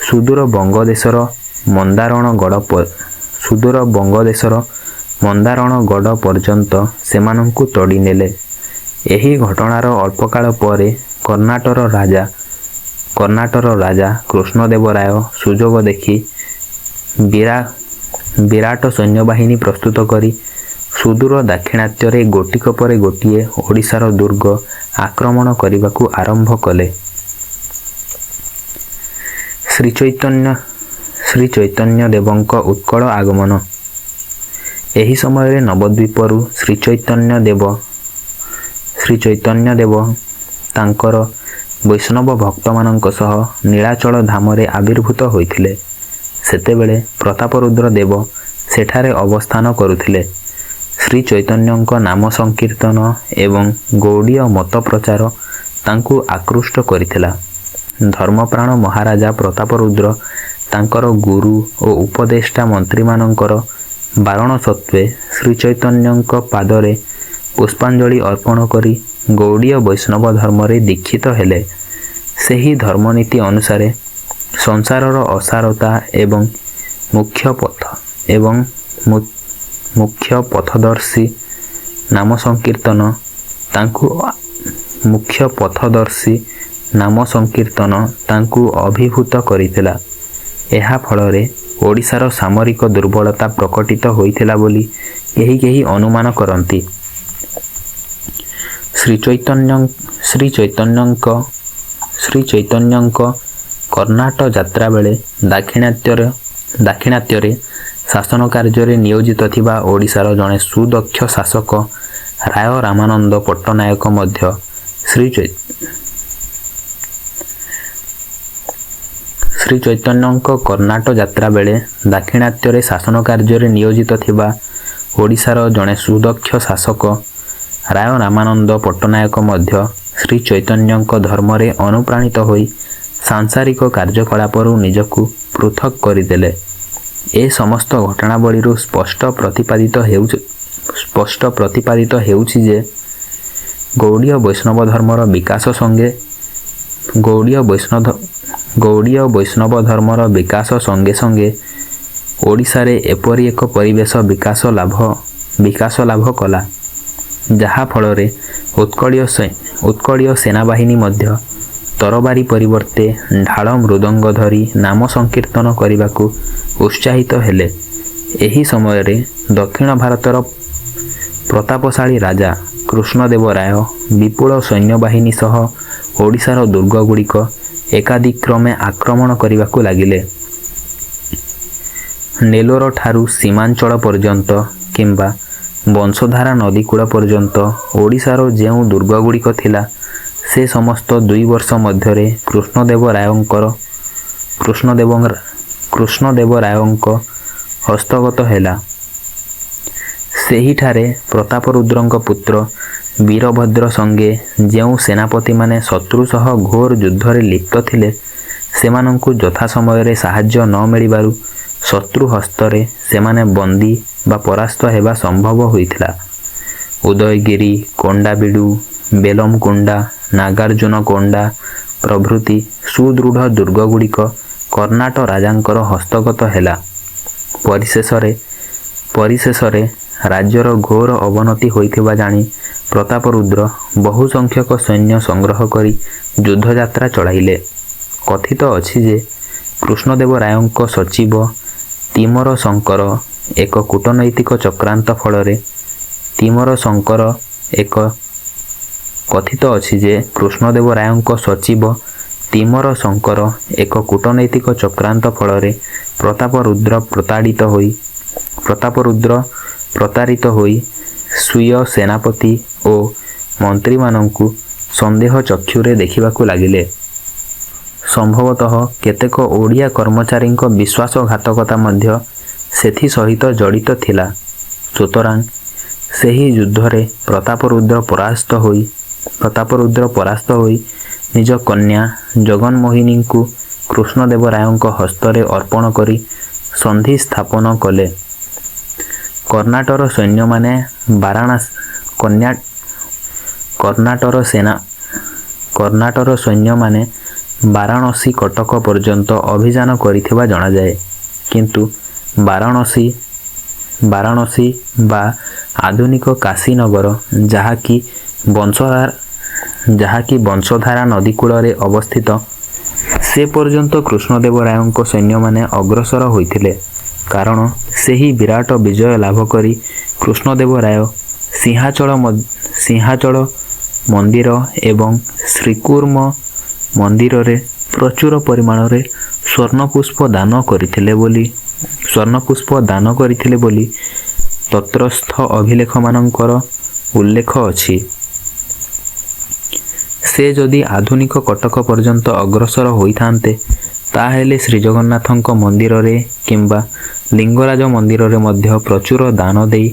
ସୁଦୂର ବଙ୍ଗଦେଶର ମନ୍ଦାରଣଗଡ଼ ପର୍ଯ୍ୟନ୍ତ ସେମାନଙ୍କୁ ତଡ଼ି ନେଲେ। ଏହି ଘଟଣାର ଅଳ୍ପକାଳ ପରେ କର୍ଣ୍ଣାଟର ରାଜା କୃଷ୍ଣଦେବରାୟ ସୁଯୋଗ ଦେଖି ବିରାଟ ସୈନ୍ୟବାହିନୀ ପ୍ରସ୍ତୁତ କରି ସୁଦୂର ଦାକ୍ଷିଣାତ୍ୟରେ ଗୋଟିକ ପରେ ଗୋଟିଏ ଓଡ଼ିଶାର ଦୁର୍ଗ ଆକ୍ରମଣ କରିବାକୁ ଆରମ୍ଭ କଲେ। ଶ୍ରୀଚୈତନ୍ୟ ଦେବଙ୍କ ଉତ୍କଳ ଆଗମନ। ଏହି ସମୟରେ ନବଦ୍ୱୀପରୁ ଶ୍ରୀଚୈତନ୍ୟ ଦେବ ତାଙ୍କର ବୈଷ୍ଣବ ଭକ୍ତମାନଙ୍କ ସହ ନୀଳାଚଳ ଧାମରେ ଆବିର୍ଭୂତ ହୋଇଥିଲେ। ସେତେବେଳେ ପ୍ରତାପରୁଦ୍ର ଦେବ ସେଠାରେ ଅବସ୍ଥାନ କରୁଥିଲେ। ଶ୍ରୀଚୈତନ୍ୟଙ୍କ ନାମ ସଂକୀର୍ତ୍ତନ ଏବଂ ଗୌଡ଼ୀୟ ମତ ପ୍ରଚାର ତାଙ୍କୁ ଆକୃଷ୍ଟ କରିଥିଲା। ଧର୍ମପ୍ରାଣ ମହାରାଜା ପ୍ରତାପରୁଦ୍ର ତାଙ୍କର ଗୁରୁ ଓ ଉପଦେଷ୍ଟା ମନ୍ତ୍ରୀମାନଙ୍କର ବାରଣ ସତ୍ତ୍ୱେ ଶ୍ରୀଚୈତନ୍ୟଙ୍କ ପାଦରେ ପୁଷ୍ପାଞ୍ଜଳି ଅର୍ପଣ କରି ଗୌଡ଼ୀୟ ବୈଷ୍ଣବ ଧର୍ମରେ ଦୀକ୍ଷିତ ହେଲେ। ସେହି ଧର୍ମନୀତି ଅନୁସାରେ ସଂସାରର ଅସାରତା ଏବଂ ମୁଖ୍ୟ ପଥଦର୍ଶୀ ନାମ ସଂକୀର୍ତ୍ତନ ତାଙ୍କୁ ଅଭିଭୂତ କରିଥିଲା। ଏହା ଫଳରେ ଓଡ଼ିଶାର ସାମରିକ ଦୁର୍ବଳତା ପ୍ରକଟିତ ହୋଇଥିଲା ବୋଲି କେହି ଅନୁମାନ କରନ୍ତି। ଶ୍ରୀଚୈତନ୍ୟଙ୍କ କର୍ଣ୍ଣାଟ ଯାତ୍ରା ବେଳେ ଦାକ୍ଷିଣାତ୍ୟରେ ଶାସନ କାର୍ଯ୍ୟରେ ନିୟୋଜିତ ଥିବା ଓଡ଼ିଶାର ଜଣେ ସୁଦକ୍ଷ ଶାସକ ରାୟ ରାମାନନ୍ଦ ପଟ୍ଟନାୟକ ମଧ୍ୟ ଶ୍ରୀଚୈତନ୍ୟଙ୍କ କର୍ଣ୍ଣାଟ ଯାତ୍ରା ବେଳେ ଦାକ୍ଷିଣାତ୍ୟରେ ଶାସନ କାର୍ଯ୍ୟରେ ନିୟୋଜିତ ଥିବା ଓଡ଼ିଶାର ଜଣେ ସୁଦକ୍ଷ ଶାସକ ରାୟ ରାମାନନ୍ଦ ପଟ୍ଟନାୟକ ମଧ୍ୟ ଶ୍ରୀଚୈତନ୍ୟଙ୍କ ଧର୍ମରେ ଅନୁପ୍ରାଣିତ ହୋଇ ସାଂସାରିକ କାର୍ଯ୍ୟକଳାପରୁ ନିଜକୁ ପୃଥକ୍ କରିଦେଲେ। ଏ ସମସ୍ତ ଘଟଣାବଳୀରୁ ସ୍ପଷ୍ଟ ପ୍ରତିପାଦିତ ହେଉଛି ଯେ ଗୌଡ଼ୀୟ ବୈଷ୍ଣବ ଧର୍ମର ବିକାଶ ସଙ୍ଗେ ସଙ୍ଗେ ଓଡ଼ିଶାରେ ଏପରି ଏକ ପରିବେଶ ବିକାଶ ଲାଭ କଲା, ଯାହା ଫଳରେ ଉତ୍କଳୀୟ ସେନାବାହିନୀ ମଧ୍ୟ ତରବାରୀ ପରିବର୍ତ୍ତେ ଢାଳ ମୃଦଙ୍ଗ ଧରି ନାମ ସଂକୀର୍ତ୍ତନ କରିବାକୁ ଉତ୍ସାହିତ ହେଲେ। ଏହି ସମୟରେ ଦକ୍ଷିଣ ଭାରତର ପ୍ରତାପଶାଳୀ ରାଜା କୃଷ୍ଣଦେବ ରାୟ ବିପୁଳ ସୈନ୍ୟବାହିନୀ ସହ ଓଡ଼ିଶାର ଦୁର୍ଗଗୁଡ଼ିକ ଏକାଦିକ୍ରମେ ଆକ୍ରମଣ କରିବାକୁ ଲାଗିଲେ। ନେଲୋର ଠାରୁ ସୀମାଞ୍ଚଳ ପର୍ଯ୍ୟନ୍ତ କିମ୍ବା ବଂଶଧାରା ନଦୀକୂଳ ପର୍ଯ୍ୟନ୍ତ ଓଡ଼ିଶାର ଯେଉଁ ଦୁର୍ଗଗୁଡ଼ିକ ଥିଲା, ସେ ସମସ୍ତ 2 ବର୍ଷ ମଧ୍ୟରେ କୃଷ୍ଣଦେବ ରାୟଙ୍କ ହସ୍ତଗତ ହେଲା। ସେହିଠାରେ ପ୍ରତାପରୁଦ୍ରଙ୍କ ପୁତ୍ର ବୀରଭଦ୍ର ସଙ୍ଗେ ଯେଉଁ ସେନାପତିମାନେ ଶତ୍ରୁ ସହ ଘୋର ଯୁଦ୍ଧରେ ଲିପ୍ତ ଥିଲେ, ସେମାନଙ୍କୁ ଯଥା ସମୟରେ ସାହାଯ୍ୟ ନ ମିଳିବାରୁ ଶତ୍ରୁ ହସ୍ତରେ ସେମାନେ ବନ୍ଦୀ ବା ପରାସ୍ତ ହେବା ସମ୍ଭବ ହୋଇଥିଲା। ଉଦୟଗିରି, କୋଣ୍ଡାବିଡୁ, ବେଲମକୁଣ୍ଡା, ନାଗାର୍ଜୁନକୋଣ୍ଡା ପ୍ରଭୃତି ସୁଦୃଢ଼ ଦୁର୍ଗଗୁଡ଼ିକ କର୍ଣ୍ଣାଟ ରାଜାଙ୍କର ହସ୍ତଗତ ହେଲା। ପରିଶେଷରେ ରାଜ୍ୟର ଘୋର ଅବନତି ହୋଇଥିବା ଜାଣି ପ୍ରତାପରୁଦ୍ର ବହୁ ସଂଖ୍ୟକ ସୈନ୍ୟ ସଂଗ୍ରହ କରି ଯୁଦ୍ଧଯାତ୍ରା ଚଳାଇଲେ। କଥିତ ଅଛି ଯେ କୃଷ୍ଣଦେବ ରାୟଙ୍କ ସଚିବ ତିମର ଶଙ୍କର ଏକ କୂଟନୈତିକ ଚକ୍ରାନ୍ତ ଫଳରେ ପ୍ରତାପରୁଦ୍ର ପ୍ରତାରିତ ହୋଇ ସ୍ୱୀୟ ସେନାପତି ଓ ମନ୍ତ୍ରୀମାନଙ୍କୁ ସନ୍ଦେହ ଚକ୍ଷୁରେ ଦେଖିବାକୁ ଲାଗିଲେ। ସମ୍ଭବତଃ କେତେକ ଓଡ଼ିଆ କର୍ମଚାରୀଙ୍କ ବିଶ୍ୱାସଘାତକତା ମଧ୍ୟ ସେଥି ସହିତ ଜଡ଼ିତ ଥିଲା। ସୁତରାଂ ସେହି ଯୁଦ୍ଧରେ ପ୍ରତାପରୁଦ୍ର ପରାସ୍ତ ହୋଇ ନିଜ କନ୍ୟା ଜଗନ୍ମୋହିନୀଙ୍କୁ କୃଷ୍ଣଦେବ ରାୟଙ୍କ ହସ୍ତରେ ଅର୍ପଣ କରି ସନ୍ଧି ସ୍ଥାପନ କଲେ। କର୍ଣ୍ଣାଟର ସୈନ୍ୟମାନେ ବାରାଣସୀ କଟକ ପର୍ଯ୍ୟନ୍ତ ଅଭିଯାନ କରିଥିବା ଜଣାଯାଏ। କିନ୍ତୁ ବାରାଣସୀ ବା ଆଧୁନିକ କାଶୀନଗର, ଯାହାକି ବଂଶଧାରା ନଦୀକୂଳରେ ଅବସ୍ଥିତ, ସେ ପର୍ଯ୍ୟନ୍ତ କୃଷ୍ଣଦେବ ରାୟଙ୍କ ସୈନ୍ୟମାନେ ଅଗ୍ରସର ହୋଇଥିଲେ। କାରଣ ସେହି ବିରାଟ ବିଜୟ ଲାଭ କରି କୃଷ୍ଣଦେବ ରାୟ ସିଂହାଚଳ ମନ୍ଦିର ଏବଂ ଶ୍ରୀକୁର୍ମ ମନ୍ଦିରରେ ପ୍ରଚୁର ପରିମାଣରେ ସ୍ୱର୍ଣ୍ଣପୁଷ୍ପ ଦାନ କରିଥିଲେ ବୋଲି ତତ୍ରସ୍ଥ ଅଭିଲେଖମାନଙ୍କର ଉଲ୍ଲେଖ ଅଛି। ସେ ଯଦି ଆଧୁନିକ କଟକ ପର୍ଯ୍ୟନ୍ତ ଅଗ୍ରସର ହୋଇଥାନ୍ତେ, ତାହେଲେ ଶ୍ରୀଜଗନ୍ନାଥଙ୍କ ମନ୍ଦିରରେ କିମ୍ବା ଲିଙ୍ଗରାଜ ମନ୍ଦିରରେ ମଧ୍ୟ ପ୍ରଚୁର ଦାନ ଦେଇ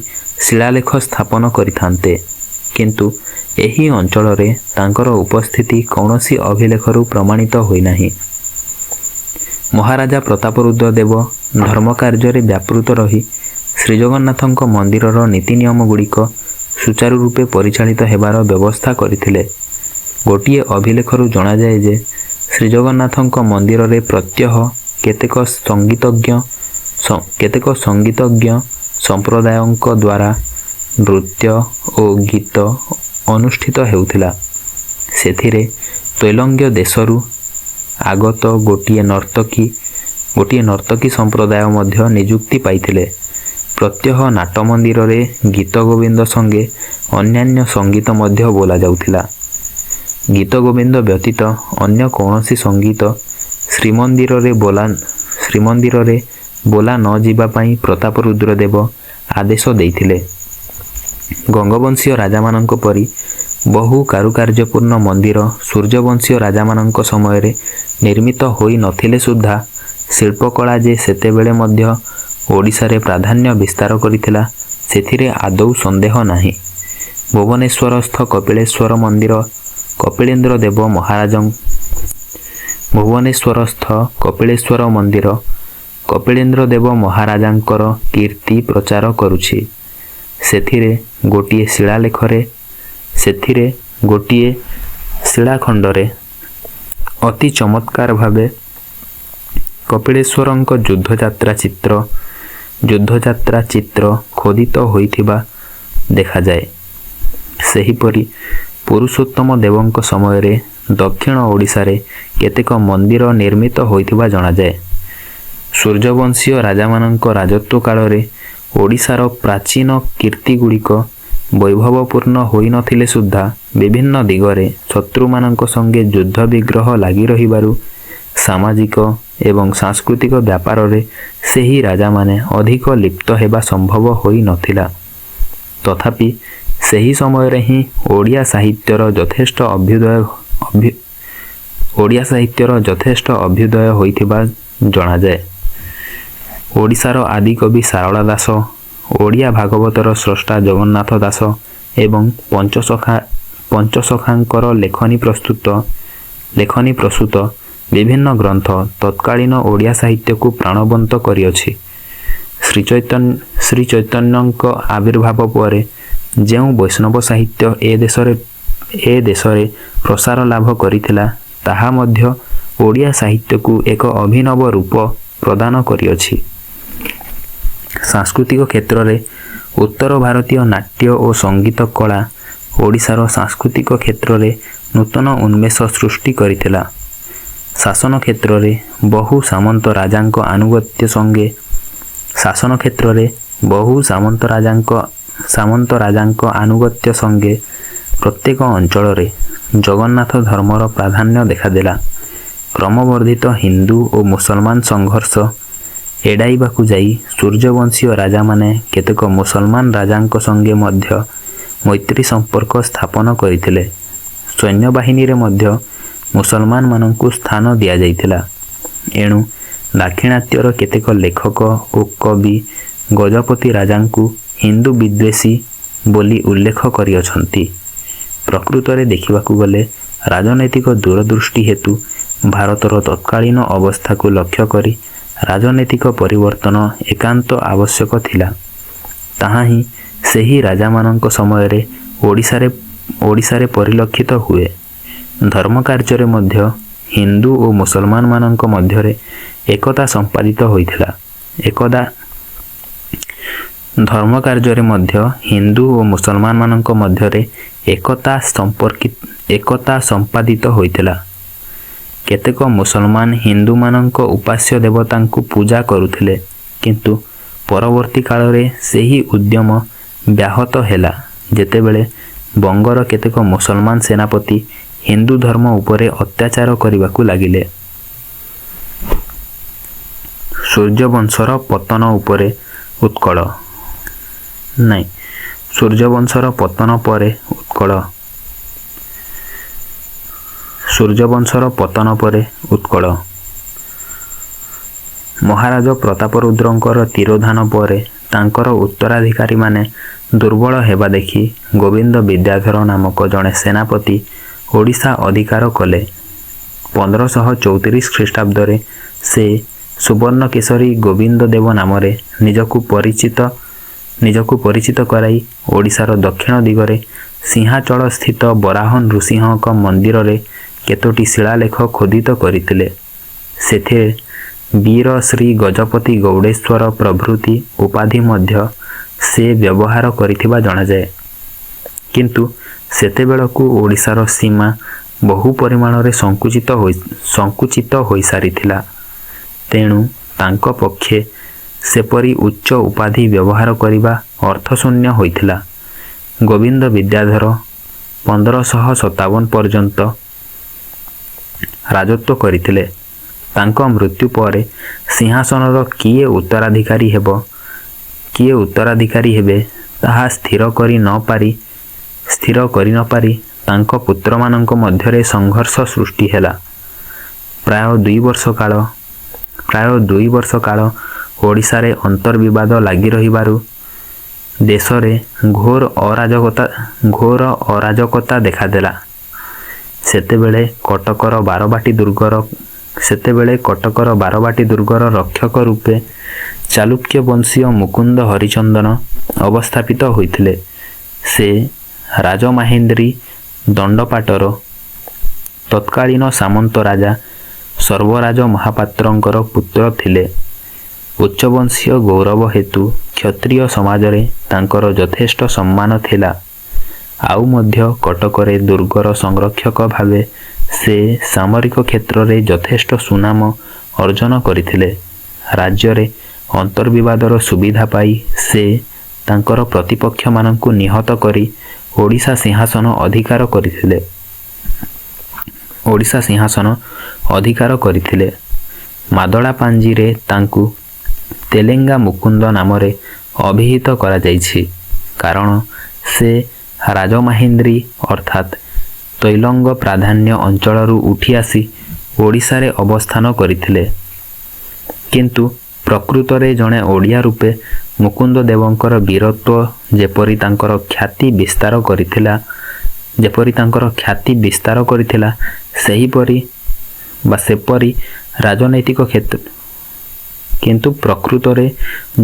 ଶିଳାଲେଖ ସ୍ଥାପନ କରିଥାନ୍ତେ। କିନ୍ତୁ ଏହି ଅଞ୍ଚଳରେ ତାଙ୍କର ଉପସ୍ଥିତି କୌଣସି ଅଭିଲେଖରୁ ପ୍ରମାଣିତ ହୋଇନାହିଁ। ମହାରାଜା ପ୍ରତାପରୁଦ୍ର ଦେବ ଧର୍ମକାର୍ଯ୍ୟରେ ବ୍ୟାପୃତ ରହି ଶ୍ରୀଜଗନ୍ନାଥଙ୍କ ମନ୍ଦିରର ନୀତିନିୟମଗୁଡ଼ିକ ସୁଚାରୁ ରୂପେ ପରିଚାଳିତ ହେବାର ବ୍ୟବସ୍ଥା କରିଥିଲେ। ଗୋଟିଏ ଅଭିଲେଖରୁ ଜଣାଯାଏ ଯେ ଶ୍ରୀଜଗନ୍ନାଥଙ୍କ ମନ୍ଦିରରେ ପ୍ରତ୍ୟହ କେତେକ ସଙ୍ଗୀତଜ୍ଞ ସମ୍ପ୍ରଦାୟଙ୍କ ଦ୍ୱାରା ନୃତ୍ୟ ଓ ଗୀତ ଅନୁଷ୍ଠିତ ହେଉଥିଲା। ସେଥିରେ ତୈଲଙ୍ଗ ଦେଶରୁ ଆଗତ ଗୋଟିଏ ନର୍ତ୍ତକୀ ସମ୍ପ୍ରଦାୟ ମଧ୍ୟ ନିଯୁକ୍ତି ପାଇଥିଲେ। ପ୍ରତ୍ୟହ ନାଟ ମନ୍ଦିରରେ ଗୀତ ଗୋବିନ୍ଦ ସଙ୍ଗେ ଅନ୍ୟାନ୍ୟ ସଙ୍ଗୀତ ମଧ୍ୟ ବୋଲାଯାଉଥିଲା। ଗୀତ ଗୋବିନ୍ଦ ବ୍ୟତୀତ ଅନ୍ୟ କୌଣସି ସଙ୍ଗୀତ ଶ୍ରୀମନ୍ଦିରରେ ବୋଲା ନ ଯିବା ପାଇଁ ପ୍ରତାପରୁଦ୍ର ଦେବ ଆଦେଶ ଦେଇଥିଲେ। ଗଙ୍ଗବଂଶୀୟ ରାଜାମାନଙ୍କ ପରି ବହୁ କାରୁକାର୍ଯ୍ୟପୂର୍ଣ୍ଣ ମନ୍ଦିର ସୂର୍ଯ୍ୟବଂଶୀୟ ରାଜାମାନଙ୍କ ସମୟରେ ନିର୍ମିତ ହୋଇ ନଥିଲେ ସୁଦ୍ଧା ଶିଳ୍ପକଳା ଯେ ସେତେବେଳେ ମଧ୍ୟ ଓଡ଼ିଶାରେ ପ୍ରାଧାନ୍ୟ ବିସ୍ତାର କରିଥିଲା, ସେଥିରେ ଆଦୌ ସନ୍ଦେହ ନାହିଁ। ଭୁବନେଶ୍ୱରସ୍ଥ କପିଳେଶ୍ୱର ମନ୍ଦିର କପିଳେନ୍ଦ୍ର ଦେବ ଭୁବନେଶ୍ୱରସ୍ଥ କପିଳେଶ୍ୱର ମନ୍ଦିର କପିଳେନ୍ଦ୍ର ଦେବ ମହାରାଜାଙ୍କର କୀର୍ତ୍ତି ପ୍ରଚାର କରୁଛି। ସେଥିରେ ଗୋଟିଏ ଶିଳାଖଣ୍ଡରେ ଅତି ଚମତ୍କାର ଭାବେ କପିଳେଶ୍ୱରଙ୍କ ଯୁଦ୍ଧଯାତ୍ରା ଚିତ୍ର ଖୋଦିତ ହୋଇଥିବା ଦେଖାଯାଏ। ସେହିପରି ପୁରୁଷୋତ୍ତମ ଦେବଙ୍କ ସମୟରେ ଦକ୍ଷିଣ ଓଡ଼ିଶାରେ କେତେକ ମନ୍ଦିର ନିର୍ମିତ ହୋଇଥିବା ଜଣାଯାଏ। ସୂର୍ଯ୍ୟବଂଶୀୟ ରାଜାମାନଙ୍କ ରାଜତ୍ୱ କାଳରେ ଓଡ଼ିଶାର ପ୍ରାଚୀନ କୀର୍ତ୍ତିଗୁଡ଼ିକ ବୈଭବପୂର୍ଣ୍ଣ ହୋଇନଥିଲେ ସୁଦ୍ଧା ବିଭିନ୍ନ ଦିଗରେ ଶତ୍ରୁମାନଙ୍କ ସଙ୍ଗେ ଯୁଦ୍ଧ ବିଗ୍ରହ ଲାଗି ରହିବାରୁ ସାମାଜିକ ଏବଂ ସାଂସ୍କୃତିକ ବ୍ୟାପାରରେ ସେହି ରାଜାମାନେ ଅଧିକ ଲିପ୍ତ ହେବା ସମ୍ଭବ ହୋଇନଥିଲା। ତଥାପି ସେହି ସମୟରେ ହିଁ ଓଡ଼ିଆ ସାହିତ୍ୟର ଯଥେଷ୍ଟ ଅଭ୍ୟୁଦୟ ହୋଇଥିବା ଜଣାଯାଏ। ଓଡ଼ିଶାର ଆଦିକବି ସାରଳା ଦାସ, ଓଡ଼ିଆ ଭାଗବତର ସ୍ରଷ୍ଟା ଜଗନ୍ନାଥ ଦାସ ଏବଂ ପଞ୍ଚସଖାଙ୍କର ଲେଖନୀ ପ୍ରସୂତ ବିଭିନ୍ନ ଗ୍ରନ୍ଥ ତତ୍କାଳୀନ ଓଡ଼ିଆ ସାହିତ୍ୟକୁ ପ୍ରାଣବନ୍ତ କରିଅଛି। ଶ୍ରୀଚୈତନ୍ୟଙ୍କ ଆବିର୍ଭାବ ପରେ ଯେଉଁ ବୈଷ୍ଣବ ସାହିତ୍ୟ ଏ ଦେଶରେ ପ୍ରସାର ଲାଭ କରିଥିଲା, ତାହା ମଧ୍ୟ ଓଡ଼ିଆ ସାହିତ୍ୟକୁ ଏକ ଅଭିନବ ରୂପ ପ୍ରଦାନ କରିଅଛି। ସାଂସ୍କୃତିକ କ୍ଷେତ୍ରରେ ଉତ୍ତର ଭାରତୀୟ ନାଟ୍ୟ ଓ ସଙ୍ଗୀତ କଳା ଓଡ଼ିଶାର ସାଂସ୍କୃତିକ କ୍ଷେତ୍ରରେ ନୂତନ ଉନ୍ମେଷ ସୃଷ୍ଟି କରିଥିଲା। ଶାସନ କ୍ଷେତ୍ରରେ ବହୁ ସାମନ୍ତ ରାଜାଙ୍କ ଆନୁଗତ୍ୟ ସଙ୍ଗେ ପ୍ରତ୍ୟେକ ଅଞ୍ଚଳରେ ଜଗନ୍ନାଥ ଧର୍ମର ପ୍ରାଧାନ୍ୟ ଦେଖାଦେଲା। କ୍ରମବର୍ଦ୍ଧିତ ହିନ୍ଦୁ ଓ ମୁସଲମାନ ସଂଘର୍ଷ ଏଡ଼ାଇବାକୁ ଯାଇ ସୂର୍ଯ୍ୟବଂଶୀୟ ରାଜାମାନେ କେତେକ ମୁସଲମାନ ରାଜାଙ୍କ ସଙ୍ଗେ ମଧ୍ୟ ମୈତ୍ରୀ ସମ୍ପର୍କ ସ୍ଥାପନ କରିଥିଲେ। ସୈନ୍ୟବାହିନୀରେ ମଧ୍ୟ ମୁସଲମାନମାନଙ୍କୁ ସ୍ଥାନ ଦିଆଯାଇଥିଲା। ଏଣୁ ଦାକ୍ଷିଣାତ୍ୟର କେତେକ ଲେଖକ ଓ କବି ଗଜପତି ରାଜାଙ୍କୁ ହିନ୍ଦୁ ବିଦ୍ୱେଷୀ ବୋଲି ଉଲ୍ଲେଖ କରିଅଛନ୍ତି। ପ୍ରକୃତରେ ଦେଖିବାକୁ ଗଲେ ରାଜନୈତିକ ଦୂରଦୃଷ୍ଟି ହେତୁ ଭାରତର ତତ୍କାଳୀନ ଅବସ୍ଥାକୁ ଲକ୍ଷ୍ୟ କରି ରାଜନୈତିକ ପରିବର୍ତ୍ତନ ଏକାନ୍ତ ଆବଶ୍ୟକ ଥିଲା। ତାହା ହିଁ ସେହି ରାଜାମାନଙ୍କ ସମୟରେ ଓଡ଼ିଶାରେ ପରିଲକ୍ଷିତ ହୁଏ। ଧର୍ମ କାର୍ଯ୍ୟରେ ମଧ୍ୟ ହିନ୍ଦୁ ଓ ମୁସଲମାନମାନଙ୍କ ମଧ୍ୟରେ ଏକତା ସମ୍ପାଦିତ ହୋଇଥିଲା। ଏକତା ସମ୍ପାଦିତ ହୋଇଥିଲା। କେତେକ ମୁସଲମାନ ହିନ୍ଦୁମାନଙ୍କ ଉପାସ୍ୟ ଦେବତାଙ୍କୁ ପୂଜା କରୁଥିଲେ, କିନ୍ତୁ ପରବର୍ତ୍ତୀ କାଳରେ ସେହି ଉଦ୍ୟମ ବ୍ୟାହତ ହେଲା ଯେତେବେଳେ ବଙ୍ଗର କେତେକ ମୁସଲମାନ ସେନାପତି ହିନ୍ଦୁ ଧର୍ମ ଉପରେ ଅତ୍ୟାଚାର କରିବାକୁ ଲାଗିଲେ। ସୂର୍ଯ୍ୟବଂଶର ପତନ ପରେ ଉତ୍କଳ। ମହାରାଜ ପ୍ରତାପରୁଦ୍ରଙ୍କର ତିରୋଧାନ ପରେ ତାଙ୍କର ଉତ୍ତରାଧିକାରୀମାନେ ଦୁର୍ବଳ ହେବା ଦେଖି ଗୋବିନ୍ଦ ବିଦ୍ୟାଧର ନାମକ ଜଣେ ସେନାପତି ଓଡ଼ିଶା ଅଧିକାର କଲେ। 1534 ଖ୍ରୀଷ୍ଟାବ୍ଦରେ ସେ ସୁବର୍ଣ୍ଣକେଶରୀ ଗୋବିନ୍ଦ ଦେବ ନାମରେ ନିଜକୁ ପରିଚିତ କରାଇ ଓଡ଼ିଶାର ଦକ୍ଷିଣ ଦିଗରେ ସିଂହାଚଳ ସ୍ଥିତ ବରାହ ନୃସିଂହଙ୍କ ମନ୍ଦିରରେ କେତୋଟି ଶିଳାଲେଖ ଖୋଦିତ କରିଥିଲେ। ସେଥିରେ ବୀର ଶ୍ରୀ ଗଜପତି ଗୌଡ଼େଶ୍ୱର ପ୍ରଭୃତି ଉପାଧି ମଧ୍ୟ ସେ ବ୍ୟବହାର କରିଥିବା ଜଣାଯାଏ। କିନ୍ତୁ ସେତେବେଳକୁ ଓଡ଼ିଶାର ସୀମା ବହୁ ପରିମାଣରେ ସଙ୍କୁଚିତ ହୋଇସାରିଥିଲା। ତେଣୁ ତାଙ୍କ ପକ୍ଷେ ସେପରି ଉଚ୍ଚ ଉପାଧି ବ୍ୟବହାର କରିବା ଅର୍ଥଶୂନ୍ୟ ହୋଇଥିଲା। ଗୋବିନ୍ଦ ବିଦ୍ୟାଧର 1557 ପର୍ଯ୍ୟନ୍ତ ରାଜତ୍ୱ କରିଥିଲେ। ତାଙ୍କ ମୃତ୍ୟୁ ପରେ ସିଂହାସନର କିଏ ଉତ୍ତରାଧିକାରୀ ହେବେ ତାହା ସ୍ଥିର କରି ନ ପାରି ତାଙ୍କ ପୁତ୍ରମାନଙ୍କ ମଧ୍ୟରେ ସଂଘର୍ଷ ସୃଷ୍ଟି ହେଲା। ପ୍ରାୟ 2 ବର୍ଷ କାଳ ଓଡ଼ିଶାରେ ଅନ୍ତର୍ବିବାଦ ଲାଗି ରହିବାରୁ ଦେଶରେ ଘୋର ଅରାଜକତା ଦେଖାଦେଲା। ସେତେବେଳେ କଟକର ବାରବାଟୀ ଦୁର୍ଗର ସେତେବେଳେ କଟକର ବାରବାଟୀ ଦୁର୍ଗର ରକ୍ଷକ ରୂପେ ଚାଲୁକ୍ୟ ବଂଶୀୟ ମୁକୁନ୍ଦ ହରିଚନ୍ଦନ ଅବସ୍ଥାପିତ ହୋଇଥିଲେ। ସେ ରାଜମାହିନ୍ଦ୍ରୀ ଦଣ୍ଡପାଟର ତତ୍କାଳୀନ ସାମନ୍ତ ରାଜା ସର୍ବରାଜ ମହାପାତ୍ରଙ୍କର ପୁତ୍ର ଥିଲେ। ଉଚ୍ଚବଂଶୀୟ ଗୌରବ ହେତୁ କ୍ଷତ୍ରିୟ ସମାଜରେ ତାଙ୍କର ଯଥେଷ୍ଟ ସମ୍ମାନ ଥିଲା। ଆଉ ମଧ୍ୟ କଟକରେ ଦୁର୍ଗର ସଂରକ୍ଷକ ଭାବେ ସେ ସାମରିକ କ୍ଷେତ୍ରରେ ଯଥେଷ୍ଟ ସୁନାମ ଅର୍ଜନ କରିଥିଲେ। ରାଜ୍ୟରେ ଅନ୍ତର୍ବିବାଦର ସୁବିଧା ପାଇ ସେ ତାଙ୍କର ପ୍ରତିପକ୍ଷମାନଙ୍କୁ ନିହତ କରି ଓଡ଼ିଶା ସିଂହାସନ ଅଧିକାର କରିଥିଲେ। ମାଦଳା ପାଞ୍ଜିରେ ତାଙ୍କୁ ତେଲେଙ୍ଗା ମୁକୁନ୍ଦ ନାମରେ ଅଭିହିତ କରାଯାଇଛି, କାରଣ ସେ ରାଜମାହିନ୍ଦ୍ରୀ ଅର୍ଥାତ୍ ତୈଲଙ୍ଗ ପ୍ରାଧାନ୍ୟ ଅଞ୍ଚଳରୁ ଉଠି ଆସି ଓଡ଼ିଶାରେ ଅବସ୍ଥାନ କରିଥିଲେ। କିନ୍ତୁ ପ୍ରକୃତରେ ଜଣେ ଓଡ଼ିଆ ରୂପେ ମୁକୁନ୍ଦ ଦେବଙ୍କର ବୀରତ୍ୱ ଯେପରି ତାଙ୍କର ଖ୍ୟାତି ବିସ୍ତାର କରିଥିଲା ସେପରି ରାଜନୈତିକ କ୍ଷେତ୍ର କିନ୍ତୁ ପ୍ରକୃତରେ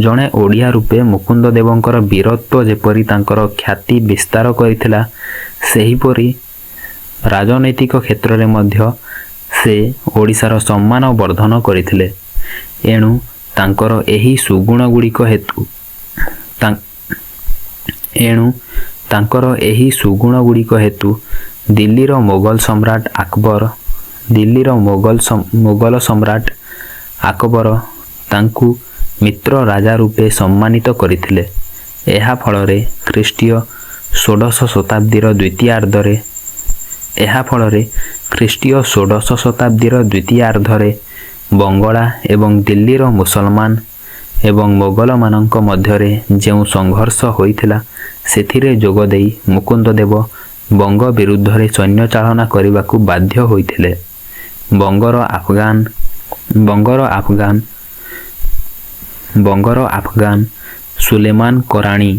ଜଣେ ଓଡ଼ିଆ ରୂପେ ମୁକୁନ୍ଦ ଦେବଙ୍କର ବୀରତ୍ୱ ଯେପରି ତାଙ୍କର ଖ୍ୟାତି ବିସ୍ତାର କରିଥିଲା ସେହିପରି ରାଜନୈତିକ କ୍ଷେତ୍ରରେ ମଧ୍ୟ ସେ ଓଡ଼ିଶାର ସମ୍ମାନ ବର୍ଦ୍ଧନ କରିଥିଲେ। ଏଣୁ ତାଙ୍କର ଏହି ସୁଗୁଣଗୁଡ଼ିକ ହେତୁ ଦିଲ୍ଲୀର ମୋଗଲ ସମ୍ରାଟ ଆକବର ତାଙ୍କୁ ମିତ୍ର ରାଜା ରୂପେ ସମ୍ମାନିତ କରିଥିଲେ। ଏହା ଫଳରେ ଖ୍ରୀଷ୍ଟୀୟ ଷୋଡ଼ଶ ଶତାବ୍ଦୀର ଦ୍ୱିତୀୟାର୍ଦ୍ଧରେ ବଙ୍ଗଳା ଏବଂ ଦିଲ୍ଲୀର ମୁସଲମାନ ଏବଂ ମୋଗଲମାନଙ୍କ ମଧ୍ୟରେ ଯେଉଁ ସଂଘର୍ଷ ହୋଇଥିଲା ସେଥିରେ ଯୋଗ ଦେଇ ମୁକୁନ୍ଦ ଦେବ ବଙ୍ଗ ବିରୁଦ୍ଧରେ ସୈନ୍ୟ ଚାଳନା କରିବାକୁ ବାଧ୍ୟ ହୋଇଥିଲେ। ବଙ୍ଗର ଆଫଗାନ ସୁଲେମାନ କରାଣି,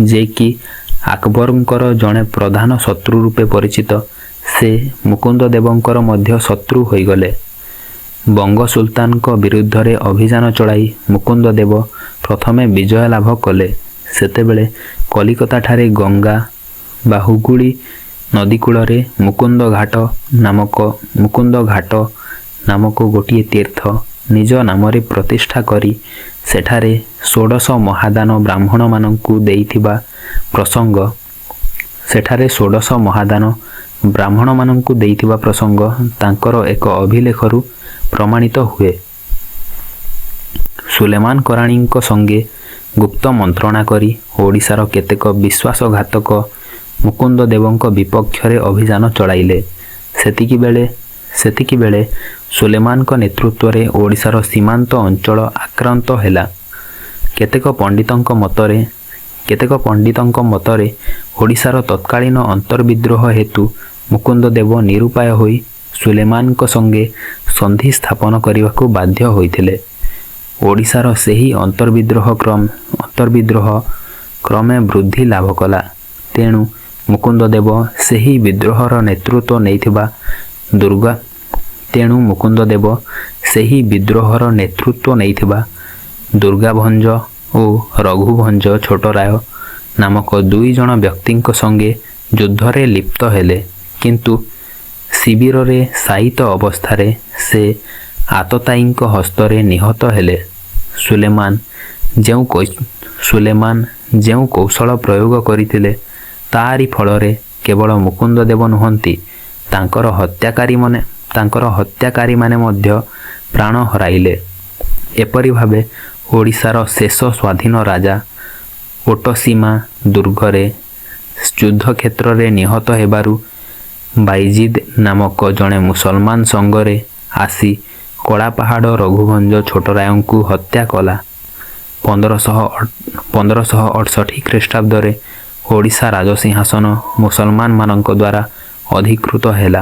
ଯିଏକି ଆକବରଙ୍କର ଜଣେ ପ୍ରଧାନ ଶତ୍ରୁ ରୂପେ ପରିଚିତ, ସେ ମୁକୁନ୍ଦ ଦେବଙ୍କର ମଧ୍ୟ ଶତ୍ରୁ ହୋଇଗଲେ। ବଙ୍ଗ ସୁଲତାନଙ୍କ ବିରୁଦ୍ଧରେ ଅଭିଯାନ ଚଳାଇ ମୁକୁନ୍ଦ ଦେବ ପ୍ରଥମେ ବିଜୟ ଲାଭ କଲେ। ସେତେବେଳେ କଲିକତାଠାରେ ଗଙ୍ଗା ବା ହୁଗୁଳି ନଦୀ କୂଳରେ ମୁକୁନ୍ଦ ଘାଟ ନାମକ ଗୋଟିଏ ତୀର୍ଥ ନିଜ ନାମରେ ପ୍ରତିଷ୍ଠା କରି ସେଠାରେ ଷୋଡ଼ଶ ମହାଦାନ ବ୍ରାହ୍ମଣମାନଙ୍କୁ ଦେଇଥିବା ପ୍ରସଙ୍ଗ ତାଙ୍କର ଏକ ଅଭିଲେଖରୁ ପ୍ରମାଣିତ ହୁଏ। ସୁଲେମାନ କରାଣିଙ୍କ ସଙ୍ଗେ ଗୁପ୍ତ ମନ୍ତ୍ରଣା କରି ଓଡ଼ିଶାର କେତେକ ବିଶ୍ୱାସଘାତକ ମୁକୁନ୍ଦ ଦେବଙ୍କ ବିପକ୍ଷରେ ଅଭିଯାନ ଚଳାଇଲେ। ସେତିକିବେଳେ ସୁଲେମାନଙ୍କ ନେତୃତ୍ୱରେ ଓଡ଼ିଶାର ସୀମାନ୍ତ ଅଞ୍ଚଳ ଆକ୍ରାନ୍ତ ହେଲା। କେତେକ ପଣ୍ଡିତଙ୍କ ମତରେ ଓଡ଼ିଶାର ତତ୍କାଳୀନ ଅନ୍ତର୍ବିଦ୍ରୋହ ହେତୁ ମୁକୁନ୍ଦ ଦେବ ନିରୁପାୟ ହୋଇ ସୁଲେମାନଙ୍କ ସଙ୍ଗେ ସନ୍ଧି ସ୍ଥାପନ କରିବାକୁ ବାଧ୍ୟ ହୋଇଥିଲେ। ଓଡ଼ିଶାର ସେହି ଅନ୍ତର୍ବିଦ୍ରୋହ କ୍ରମେ ବୃଦ୍ଧି ଲାଭ କଲା। ତେଣୁ ମୁକୁନ୍ଦ ଦେବ ସେହି ବିଦ୍ରୋହର ନେତୃତ୍ୱ ନେଇଥିବା ଦୁର୍ଗାଭଞ୍ଜ ଓ ରଘୁଭଞ୍ଜ ଛୋଟରାୟ ନାମକ ଦୁଇ ଜଣ ବ୍ୟକ୍ତିଙ୍କ ସଙ୍ଗେ ଯୁଦ୍ଧରେ ଲିପ୍ତ ହେଲେ। କିନ୍ତୁ ଶିବିରରେ ଶାୟିତ ଅବସ୍ଥାରେ ସେ ଆତତାୟୀଙ୍କ ହସ୍ତରେ ନିହତ ହେଲେ। ସୁଲେମାନ ଯେଉଁ କୌଶଳ ପ୍ରୟୋଗ କରିଥିଲେ ତାରି ଫଳରେ କେବଳ ମୁକୁନ୍ଦ ଦେବ ନୁହନ୍ତି, ତାଙ୍କର ହତ୍ୟାକାରୀମାନେ ମଧ୍ୟ ପ୍ରାଣ ହରାଇଲେ। ଏପରି ଭାବେ ଓଡ଼ିଶାର ଶେଷ ସ୍ୱାଧୀନ ରାଜା ଓଟସୀମା ଦୁର୍ଗରେ ଯୁଦ୍ଧକ୍ଷେତ୍ରରେ ନିହତ ହେବାରୁ ବାଇଜିଦ୍ ନାମକ ଜଣେ ମୁସଲମାନ ସଙ୍ଗରେ ଆସି କଳାପାହାଡ଼ ରଘୁଭଞ୍ଜ ଛୋଟରାୟଙ୍କୁ ହତ୍ୟା କଲା। 1568 ଖ୍ରୀଷ୍ଟାବ୍ଦରେ ଓଡ଼ିଶା ରାଜସିଂହାସନ ମୁସଲମାନମାନଙ୍କ ଦ୍ୱାରା ଅଧିକୃତ ହେଲା।